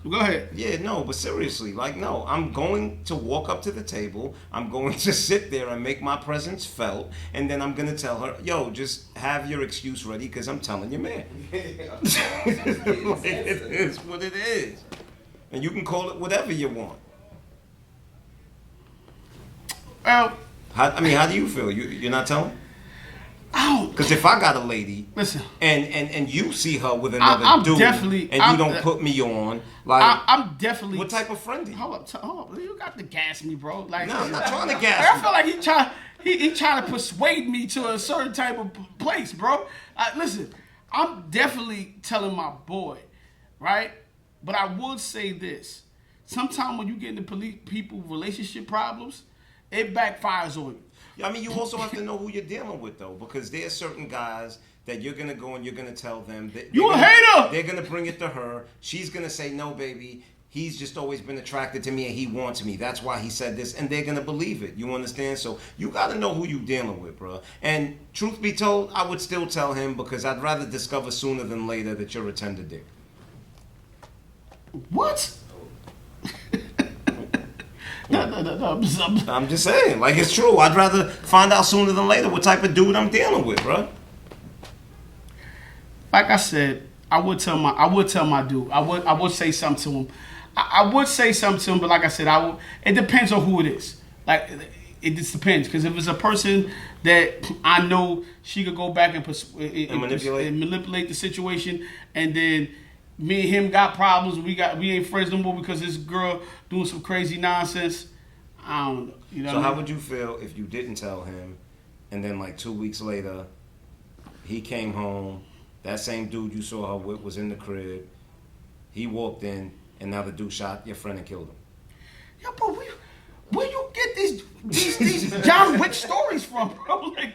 Go ahead. Yeah, no, but seriously, like, no, I'm going to walk up to the table. I'm going to sit there and make my presence felt, and then I'm going to tell her, yo, just have your excuse ready because I'm telling your man. Like, it is what it is. And you can call it whatever you want. Well, how do you feel? You're not telling? Because if I got a lady, listen, and you see her with another dude, and you don't put me on, like, I'm definitely. What type of friend are you? Hold up, you got to gas me, bro. Like, no, I'm not trying to gas. I feel like he trying to persuade me to a certain type of place, bro. Listen, I'm definitely telling my boy, right? But I would say this: sometimes when you get into people relationship problems, it backfires on you. I mean, you also have to know who you're dealing with, though, because there are certain guys that you're gonna go and you're gonna tell them that you a hater. They're gonna bring it to her. She's gonna say, "No, baby. He's just always been attracted to me and he wants me. That's why he said this," and they're gonna believe it. You understand? So you gotta know who you dealing with, bro. And truth be told, I would still tell him because I'd rather discover sooner than later that you're a tender dick. What? No, I'm just saying, like it's true. I'd rather find out sooner than later what type of dude I'm dealing with, bro. Like I said, I would tell my dude. I would say something to him. I would say something to him, but like I said, it depends on who it is. Like it just depends, because if it's a person that I know she could go back and manipulate the situation, and then me and him got problems. We ain't friends no more because this girl doing some crazy nonsense. I don't know. You know. So how would you feel if you didn't tell him, and then like 2 weeks later, he came home, that same dude you saw her with was in the crib, he walked in, and now the dude shot your friend and killed him? Yo, bro, where you get these John Wick stories from, bro? Like,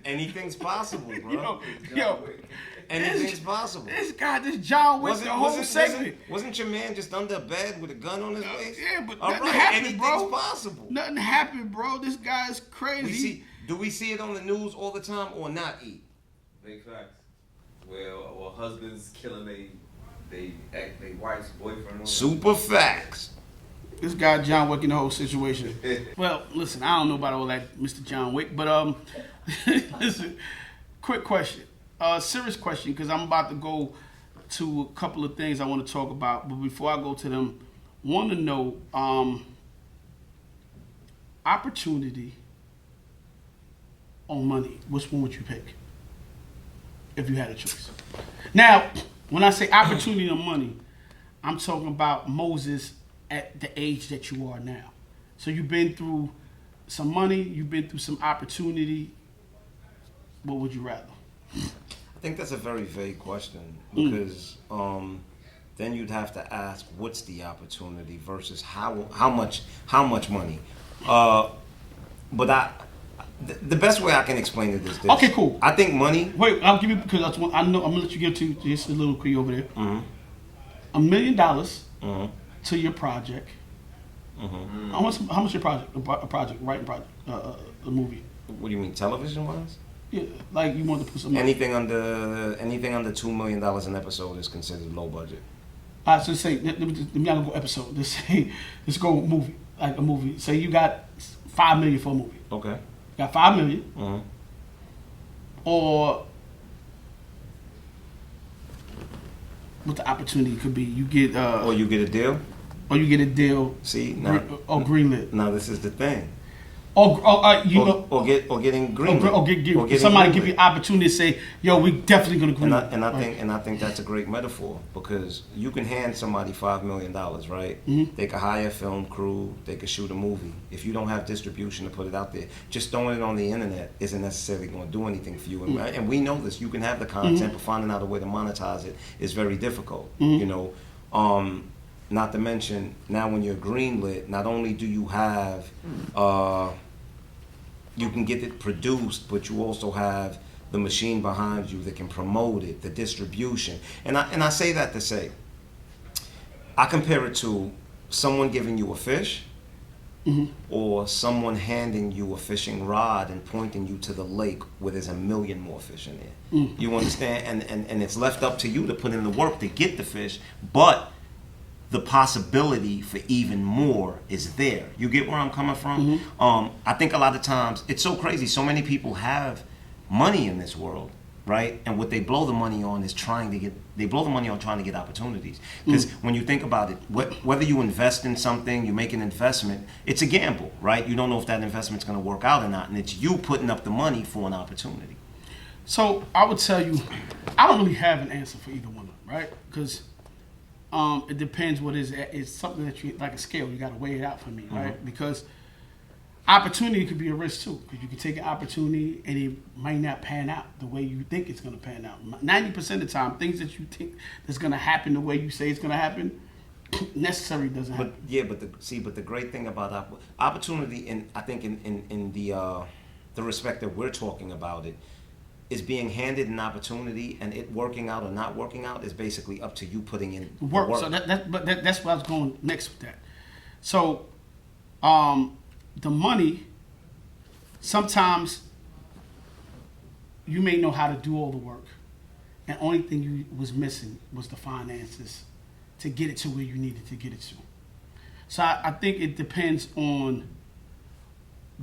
anything's possible, bro. Yo. Anything's possible. This John Wick, the whole segment. Wasn't your man just under a bed with a gun on his waist? Yeah, but all nothing right, happened, bro. Anything's possible. Nothing happened, bro. This guy is crazy. Do we see it on the news all the time or not, E? Big facts. Well, husbands killing they wife's boyfriend. Super facts. This guy John Wick in the whole situation. Well, listen, I don't know about all that, Mr. John Wick, but listen, quick question. Serious question, because I'm about to go to a couple of things I want to talk about. But before I go to them, want to know opportunity or money. Which one would you pick if you had a choice? Now, when I say opportunity or money, I'm talking about Moses at the age that you are now. So you've been through some money, you've been through some opportunity. What would you rather? I think that's a very vague question because then you'd have to ask what's the opportunity versus how much money. But the best way I can explain it is this. Okay, cool. I think money. Wait, I'll give you because I know I'm gonna let you get to just a little quick over there. Mm-hmm. $1 million Mm-hmm. to your project. Mm-hmm. How much your project? Writing project, a movie. What do you mean, television wise? Yeah, like you want to put some money. Anything under $2 million an episode is considered low budget. All right, so say let me not go episode. Let's go movie, like a movie. Say you got $5 million for a movie. Okay. You got $5 million. Mm-hmm. Or what the opportunity could be? You get or you get a deal. Or you get a deal. See, now, or greenlit. Now this is the thing. Or getting greenlit. Or somebody give you opportunity to say, "Yo, we definitely gonna greenlit." And I think that's a great metaphor because you can hand somebody $5 million, right? Mm-hmm. They could hire a film crew, they could shoot a movie. If you don't have distribution to put it out there, just throwing it on the internet isn't necessarily going to do anything for you. And we know this. You can have the content, but finding out a way to monetize it is very difficult. You know. Not to mention, now when you're greenlit, not only do you have, you can get it produced, but you also have the machine behind you that can promote it, the distribution. And I say that to say, I compare it to someone giving you a fish, or someone handing you a fishing rod and pointing you to the lake where there's 1 million more fish in there. You understand? And it's left up to you to put in the work to get the fish, but the possibility for even more is there. You get where I'm coming from? I think a lot of times, it's so crazy. So many people have money in this world, right? And what they blow the money on is trying to get opportunities. Because when you think about it, whether you invest in something, you make an investment, it's a gamble, right? You don't know if that investment's going to work out or not. And it's you putting up the money for an opportunity. So I would tell you, I don't really have an answer for either one of them, right? Because it depends what is. It's something that you, like a scale, you got to weigh it out for me, right? Because opportunity could be a risk too, because you can take an opportunity and it might not pan out the way you think it's going to pan out. 90% of the time, things that you think that's going to happen the way you say it's going to happen, necessarily doesn't happen. But the great thing about opportunity, I think in the respect that we're talking about it, is being handed an opportunity, and it working out or not working out is basically up to you putting in work. work. So that's where I was going next with that. So, the money, sometimes you may know how to do all the work, and only thing you was missing was the finances to get it to where you needed to get it to. So I think it depends on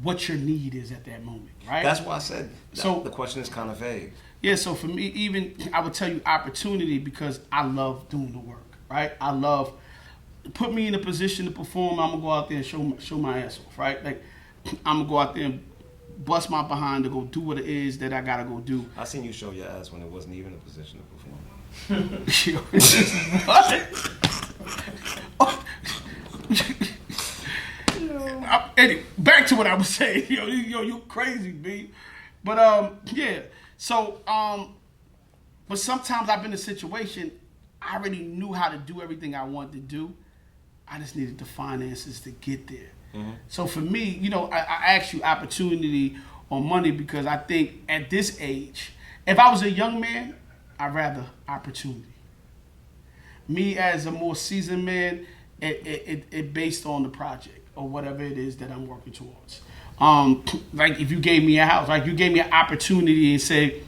what your need is at that moment, right? That's why I said So the question is kind of vague. Yeah, so for me, even I would tell you opportunity because I love doing the work, right? I love put me in a position to perform. I'm gonna go out there and show my ass off, right? Like I'm gonna go out there and bust my behind to go do what it is that I gotta go do. I seen you show your ass when it wasn't even a position to perform. Anyway, back to what I was saying. Yo, you crazy, B. But yeah. So but sometimes I've been in a situation I already knew how to do everything I wanted to do. I just needed the finances to get there. Mm-hmm. So for me, I asked you opportunity or money because I think at this age, if I was a young man, I'd rather opportunity. Me as a more seasoned man, it based on the project or whatever it is that I'm working towards. Like if you gave me a house, like you gave me an opportunity and say,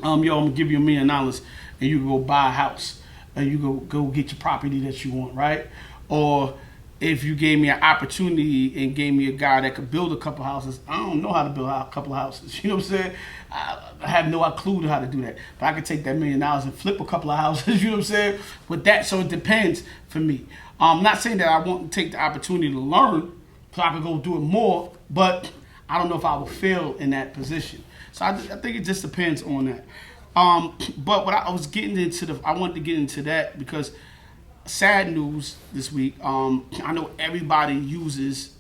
I'm gonna give you $1 million and you can go buy a house and you go get your property that you want, right? Or if you gave me an opportunity and gave me a guy that could build a couple houses, I don't know how to build a couple of houses. You know what I'm saying? I have no clue how to do that. But I could take that $1 million and flip a couple of houses. You know what I'm saying? With that, so it depends for me. I'm not saying that I want to take the opportunity to learn so I could go do it more, but I don't know if I will fail in that position. So I think it just depends on that. But what I was getting into, I wanted to get into that because sad news this week. I know everybody uses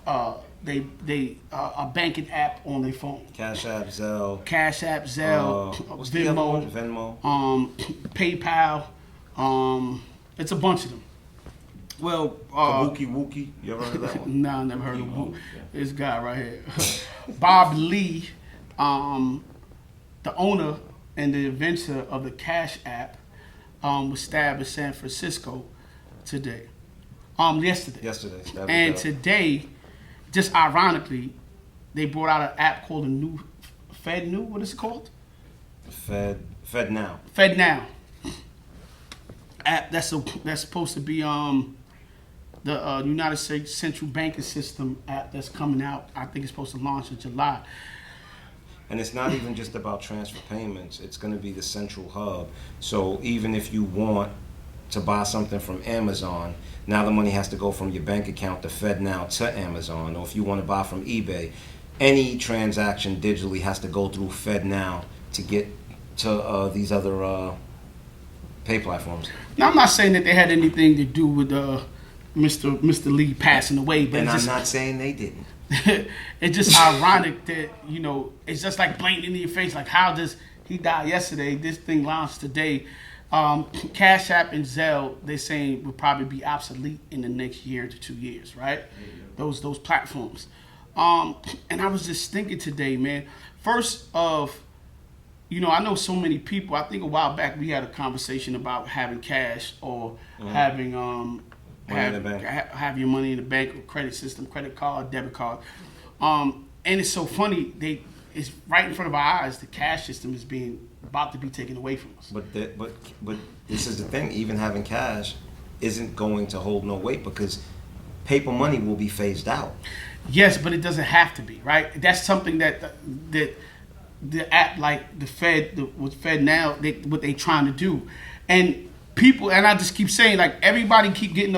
a banking app on their phone. Cash App, Zelle, Venmo, PayPal. It's a bunch of them. Well, Kabuki Wookie, you ever heard of that one? No, never heard of him. This guy right here, Bob Lee, the owner and the inventor of the Cash App, was stabbed in San Francisco today. Yesterday. And today, just ironically, they brought out an app called FedNow. What is it called? FedNow. FedNow. App that's supposed to be the United States Central Banking System app that's coming out. I think it's supposed to launch in July. And it's not even just about transfer payments. It's going to be the central hub. So even if you want to buy something from Amazon, now the money has to go from your bank account to FedNow to Amazon. Or if you want to buy from eBay, any transaction digitally has to go through FedNow to get to these other pay platforms. Now, I'm not saying that they had anything to do with Mr. Lee passing away, but I'm not saying they didn't. It's just ironic that, it's just like blatant in your face. Like, how does he die yesterday? This thing launched today. Cash App and Zelle, they're saying will probably be obsolete in the next year to 2 years, right? Those platforms. And I was just thinking today, man. First of, I know so many people. I think a while back we had a conversation about having cash or having have your money in the bank or credit system, credit card, debit card. And it's so funny, it's right in front of our eyes. The cash system is about to be taken away from us. But this is the thing. Even having cash isn't going to hold no weight because paper money will be phased out. Yes, but it doesn't have to be, right? That's something that the app like the Fed, with FedNow, what they trying to do, and people, and I just keep saying, like, everybody keep getting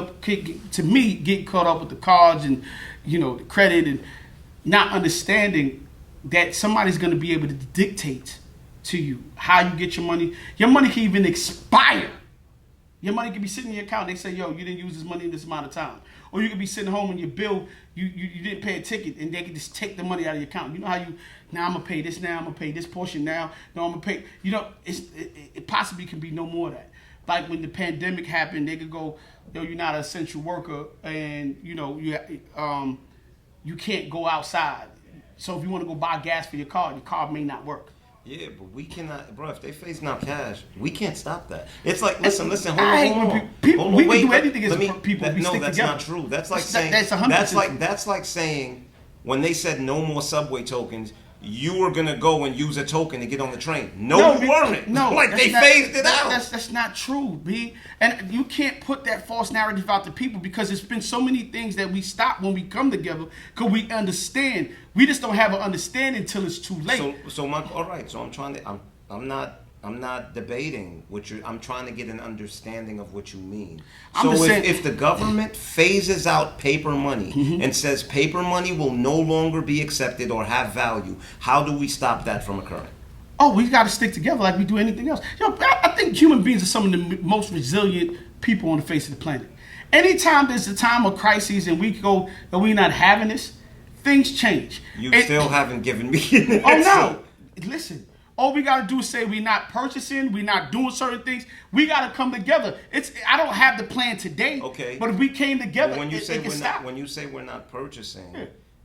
caught up with the cards and the credit and not understanding that somebody's going to be able to dictate to you how you get your money. Your money can even expire. Your money can be sitting in your account. They say, yo, you didn't use this money in this amount of time. Or you could be sitting home and your bill, you didn't pay a ticket, and they can just take the money out of your account. You know how now I'm going to pay this now, I'm going to pay this portion now, no, I'm going to pay, it possibly can be no more of that. Like when the pandemic happened, they could go, yo, you're not an essential worker, and you can't go outside. So if you want to go buy gas for your car may not work. Yeah, but we cannot, bro. If they phase out cash, we can't stop that. It's like, listen, hold on. People, we can do anything against people. No, that's not true. That's like saying that's like saying when they said no more subway tokens, you were gonna go and use a token to get on the train. No, you weren't. No, like they phased it out. That's not true, B. And you can't put that false narrative out to people because there's been so many things that we stop when we come together because we understand. We just don't have an understanding until it's too late. All right. So I'm not debating what you're. I'm trying to get an understanding of what you mean. So if the government phases out paper money and says paper money will no longer be accepted or have value, how do we stop that from occurring? Oh, we got to stick together like we do anything else. I think human beings are some of the most resilient people on the face of the planet. Anytime there's a time of crisis and we go and we're not having this, things change. You still haven't given me an answer. Oh no! Listen. All we gotta do is say we're not purchasing, we're not doing certain things. We gotta come together. I don't have the plan today. Okay. But if we came together, when you say we're not purchasing,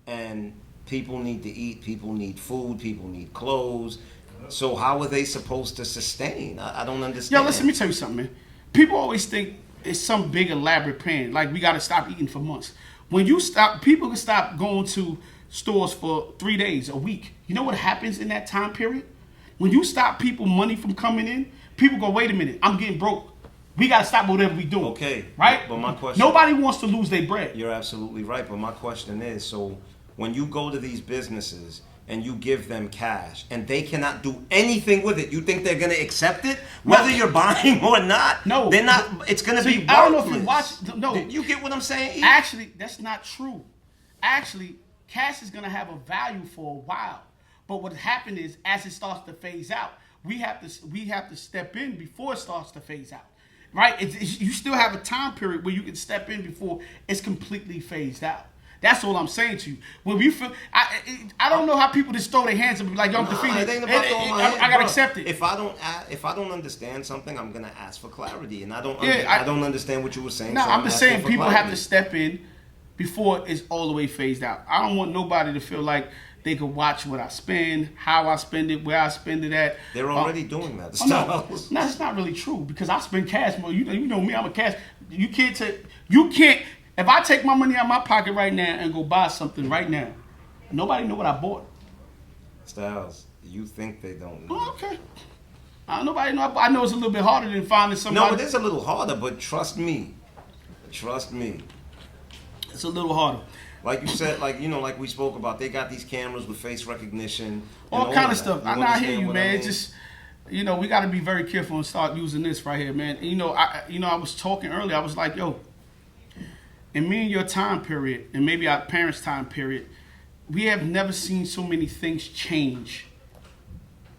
and people need to eat, people need food, people need clothes. So how are they supposed to sustain? I don't understand. Yo, listen, let me tell you something, man. People always think it's some big elaborate plan, like we gotta stop eating for months. When you stop, people can stop going to stores for 3 days, a week. You know what happens in that time period? When you stop people money from coming in, people go, wait a minute, I'm getting broke. We got to stop whatever we do. Okay. Right? But my question... Nobody wants to lose their bread. You're absolutely right. But my question is, so when you go to these businesses and you give them cash and they cannot do anything with it, you think they're going to accept it? Whether you're buying or not? No. They're not. It's going to be worthless. I don't know if you watch... No. You get what I'm saying? Actually, that's not true. Actually, cash is going to have a value for a while. But what happened is, as it starts to phase out, we have to step in before it starts to phase out, right? You still have a time period where you can step in before it's completely phased out. That's all I'm saying to you. When we feel, I don't know how people just throw their hands up and be like, "Yo, I'm defeated." I gotta accept it. If I don't understand something, I'm gonna ask for clarity, and I don't understand what you were saying. No, so I'm just saying people have to step in before it's all the way phased out. I don't want nobody to feel like they could watch what I spend, how I spend it, where I spend it at. They're already doing that. No, that's not really true because I spend cash more. You know me, I'm a cash. You can't. If I take my money out of my pocket right now and go buy something right now, nobody know what I bought. Styles, you think they don't know? Oh, okay. Nobody know. I know it's a little bit harder than finding somebody. No, it is a little harder, but trust me. Trust me. It's a little harder. Like you said, like we spoke about, they got these cameras with face recognition. All kind of stuff. I hear you, man. It's just, we got to be very careful and start using this right here, man. And, I was talking earlier. I was like, yo, in me and your time period, and maybe our parents' time period, we have never seen so many things change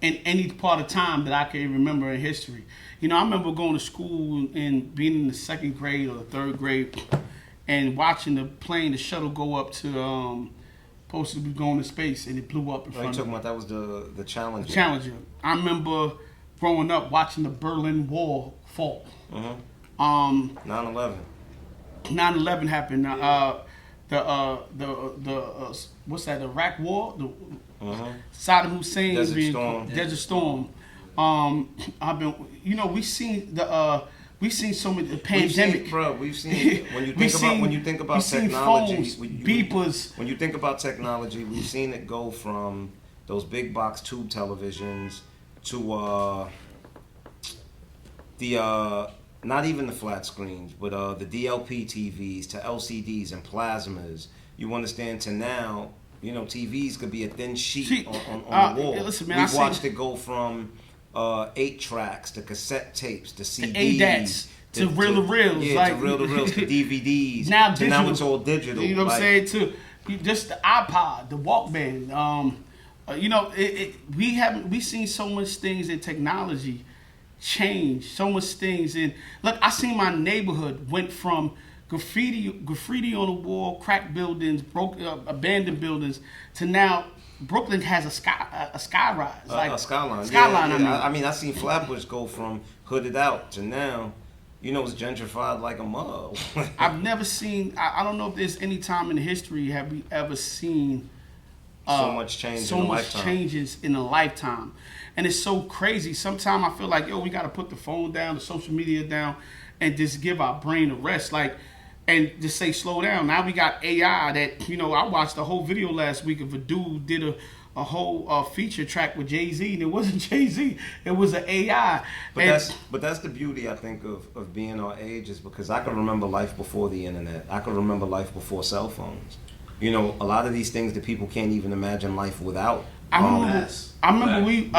in any part of time that I can remember in history. I remember going to school and being in the 2nd grade or the 3rd grade and watching the shuttle go up to, supposed to be going to space, and it blew up in front of me. Talking about that was the Challenger. The Challenger. I remember growing up watching the Berlin Wall fall. 9/11. 9/11 happened. What's that? The Iraq War. Saddam Hussein Desert Storm. We've seen so many pandemic. We've seen when you think about technology, phones, beepers. When you think about technology, we've seen it go from those big box tube televisions to not even the flat screens, but the DLP TVs to LCDs and plasmas. You understand? To now, TVs could be a thin sheet on the wall. Listen, man, we've watched it go from 8 tracks to cassette tapes to CDs ADATs to reel-to-reels, to reel-to-reels to DVDs. Now it's all digital. You know what I'm saying too? Just the iPod, the Walkman. We've seen so much things in technology change, so much things. And look, I seen my neighborhood went from graffiti on the wall, cracked buildings, abandoned buildings, to now Brooklyn has a sky rise, a skyline. Skyline. I mean, I seen Flatbush go from hooded out to now, it's gentrified like a mug. I've never seen. I don't know if there's any time in history have we ever seen so much change so in a much lifetime. changes in a lifetime, and it's so crazy. Sometimes I feel like, yo, we got to put the phone down, the social media down, and just give our brain a rest, like, and just say slow down. Now we got AI that, you know, I watched a whole video last week of a dude did a whole feature track with Jay-Z, and it wasn't Jay-Z, it was an AI. But that's the beauty, I think, of being our age, is because I can remember life before the internet. I can remember life before cell phones. You know, a lot of these things that people can't even imagine life without. I remember we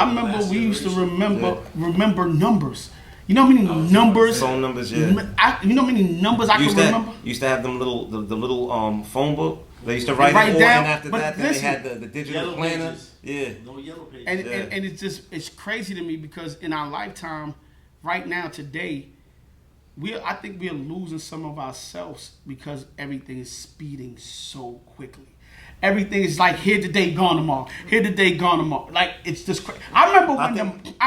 used to remember numbers. You know how many numbers? Phone numbers, yeah. You know how many numbers I can remember? Used to have them little phone book. They used to write it down, and after that, then they had the digital planner. Pages. Yeah. No yellow pages. And it's crazy to me because in our lifetime, right now, today, I think we are losing some of ourselves because everything is speeding so quickly. Everything is like here today, gone tomorrow. Here today, gone tomorrow. Like, it's just crazy. I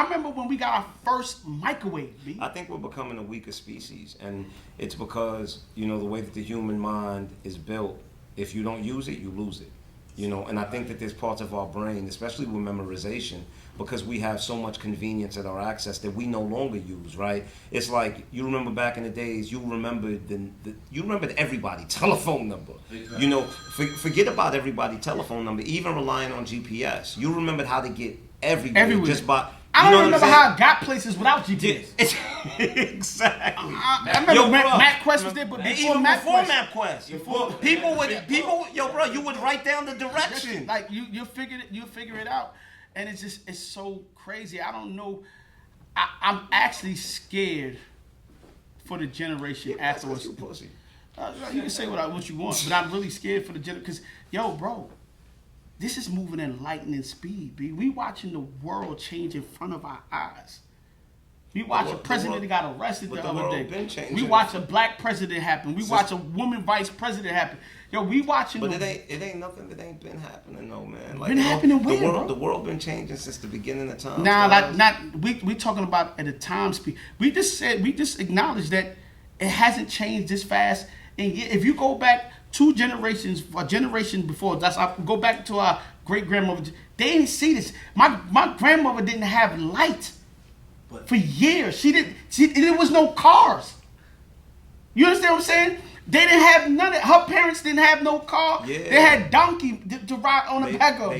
remember when we got our first microwave. B. I think we're becoming a weaker species, and it's because, you know, the way that the human mind is built. If you don't use it, you lose it. You know, and I think that there's parts of our brain, especially with memorization, because we have so much convenience at our access that we no longer use, right? It's like, you remember back in the days, you remembered everybody's telephone number. Exactly. You know, forget about everybody's telephone number, even relying on GPS. You remembered how to get everywhere. Just by... I don't remember how I got places without GPS. Exactly. I remember MapQuest was there, but before MapQuest. You would write down the direction. Like you figure it out, and it's so crazy. I don't know. I'm actually scared for the generation afterwards. You pussy. You can say what you want, but I'm really scared for the generation because, yo, bro. This is moving at lightning speed, B. We watching the world change in front of our eyes. We watch a president that got arrested the other day. We watch a black president happen. We watch a woman vice president happen. Yo, we watching. But it ain't nothing that ain't been happening, though, man. Like, been happening where, bro? The world been changing since the beginning of time. Nah, we talking about at a time speed. We just acknowledged that it hasn't changed this fast. And if you go back 2 generations, a generation before, I go back to our great grandmother. They didn't see this. My grandmother didn't have light for years. There was no cars. You understand what I'm saying? They didn't have none of. Her parents didn't have no car. Yeah. They had donkey to ride on the back of.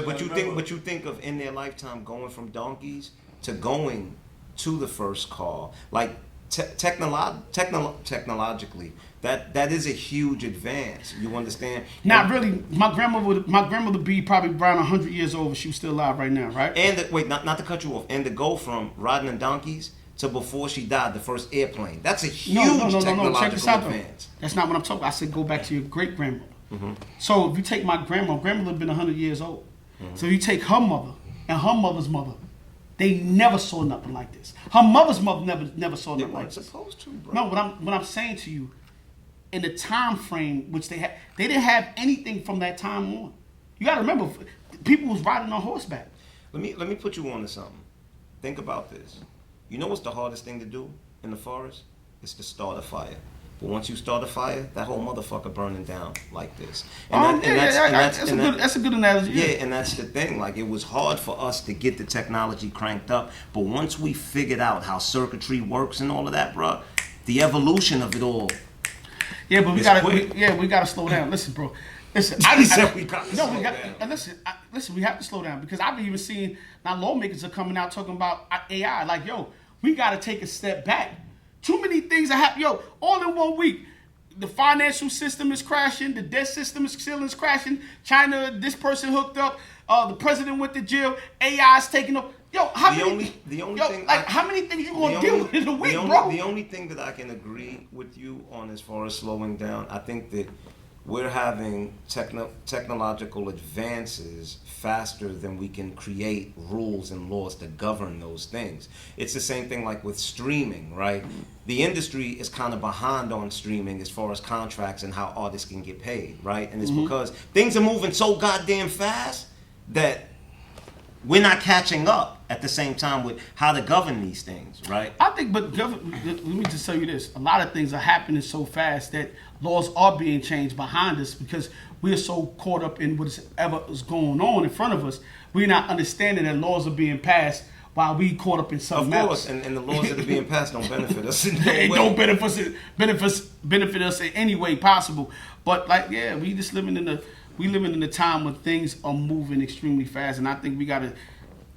But you think of in their lifetime going from donkeys to going to the first car, like technologically. That is a huge advance. You understand? Not really. My grandmother be probably around 100 years old. She was still alive right now, right? And not to cut you off. And to go from riding on donkeys to before she died, the first airplane. That's a huge technological advance. That's not what I'm talking about. I said go back to your great grandmother. Mm-hmm. So if you take my grandmother been 100 years old. Mm-hmm. So you take her mother and her mother's mother. They never saw nothing like this. Her mother's mother never saw nothing like this. They weren't supposed to, bro. No, what I'm saying to you. In the time frame which they didn't have anything from that time on. You got to remember, people was riding on horseback. Let me put you on to something. Think about this. You know what's the hardest thing to do in the forest? It's to start a fire. But once you start a fire, that whole motherfucker burning down like this. That's a good analogy. Yeah, and that's the thing. Like, it was hard for us to get the technology cranked up, but once we figured out how circuitry works and all of that, bro, the evolution of it all. Yeah, but we gotta slow down. Listen, bro. Listen, we have to slow down because I've even seen now lawmakers are coming out talking about AI. Like, yo, we gotta take a step back. Too many things are happening. Yo, all in 1 week. The financial system is crashing. The debt system is crashing. China, this person hooked up. The president went to jail. AI is taking up. Yo, how many things you gonna deal with in a week, bro? The only thing that I can agree with you on as far as slowing down, I think that we're having technological advances faster than we can create rules and laws to govern those things. It's the same thing like with streaming, right? The industry is kind of behind on streaming as far as contracts and how artists can get paid, right? And it's because things are moving so goddamn fast that we're not catching up. at the same time with how to govern these things, right? I think, but let me just tell you this: a lot of things are happening so fast that laws are being changed behind us because we are so caught up in whatever is going on in front of us. We're not understanding that laws are being passed while we caught up in something else. Of course, and the laws that are being passed don't benefit us in no They way. don't benefit us in any way possible. But like, yeah, we living in a time when things are moving extremely fast, and I think we gotta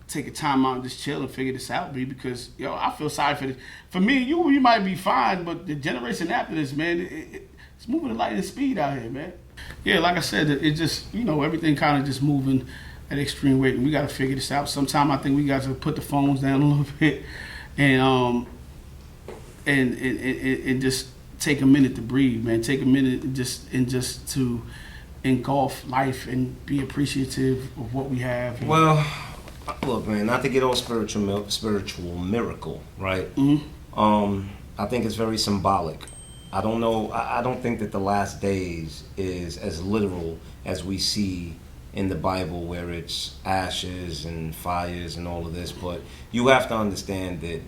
take a time out and just chill and figure this out, B. Because I feel sorry for this. For me, you might be fine, but the generation after this, man, it's moving at lightning speed out here, man. Yeah, like I said, it just everything kind of just moving at extreme rate, and we got to figure this out. Sometime I think we got to put the phones down a little bit, and just take a minute to breathe, man. Take a minute and just to engulf life and be appreciative of what we have. Well, look, man, not to get all spiritual miracle, right? Mm-hmm. I think it's very symbolic. I don't know. I don't think that the last days is as literal as we see in the Bible, where it's ashes and fires and all of this. But you have to understand that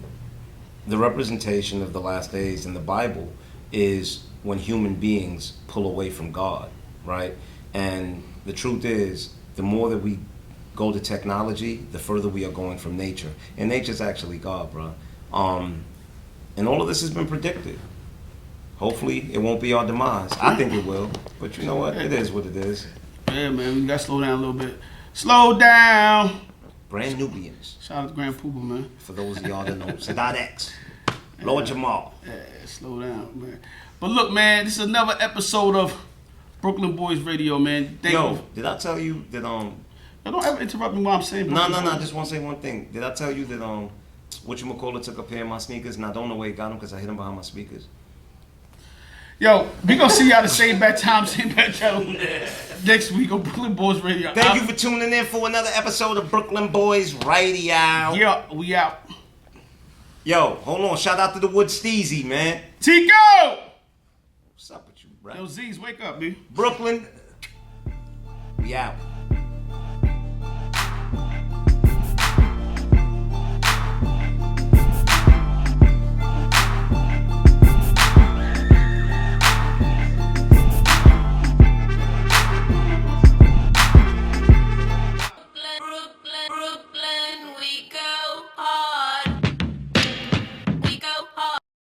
the representation of the last days in the Bible is when human beings pull away from God, right? And the truth is, the more that we go to technology, the further we are going from nature. And nature's actually God, bro. And all of this has been predicted. Hopefully, it won't be our demise. I think it will. But you know what? It is what it is. Yeah, man, we got to slow down a little bit. Slow down. Brand Nubians. Shout out to Grand Pooba, man. For those of y'all that know. Sadat X. Lord Jamal. Yeah, slow down, man. But look, man, this is another episode of Brooklyn Boyz Radio, man. Did I tell you that Don't ever interrupt me while I'm saying No, Brooklyn I Boyz. just want to say one thing. Did I tell you that whatchamacallit took a pair of my sneakers and I don't know where he got them because I hid them behind my speakers? Yo, we gonna see y'all the same bad time, same bad channel next week on Brooklyn Boyz Radio. Thank you for tuning in for another episode of Brooklyn Boyz Radio. Yeah, we out. Yo, hold on. Shout out to the Wood Steezy, man. Tico! What's up with you, bro? Yo, Z's, wake up, B. Brooklyn, we out.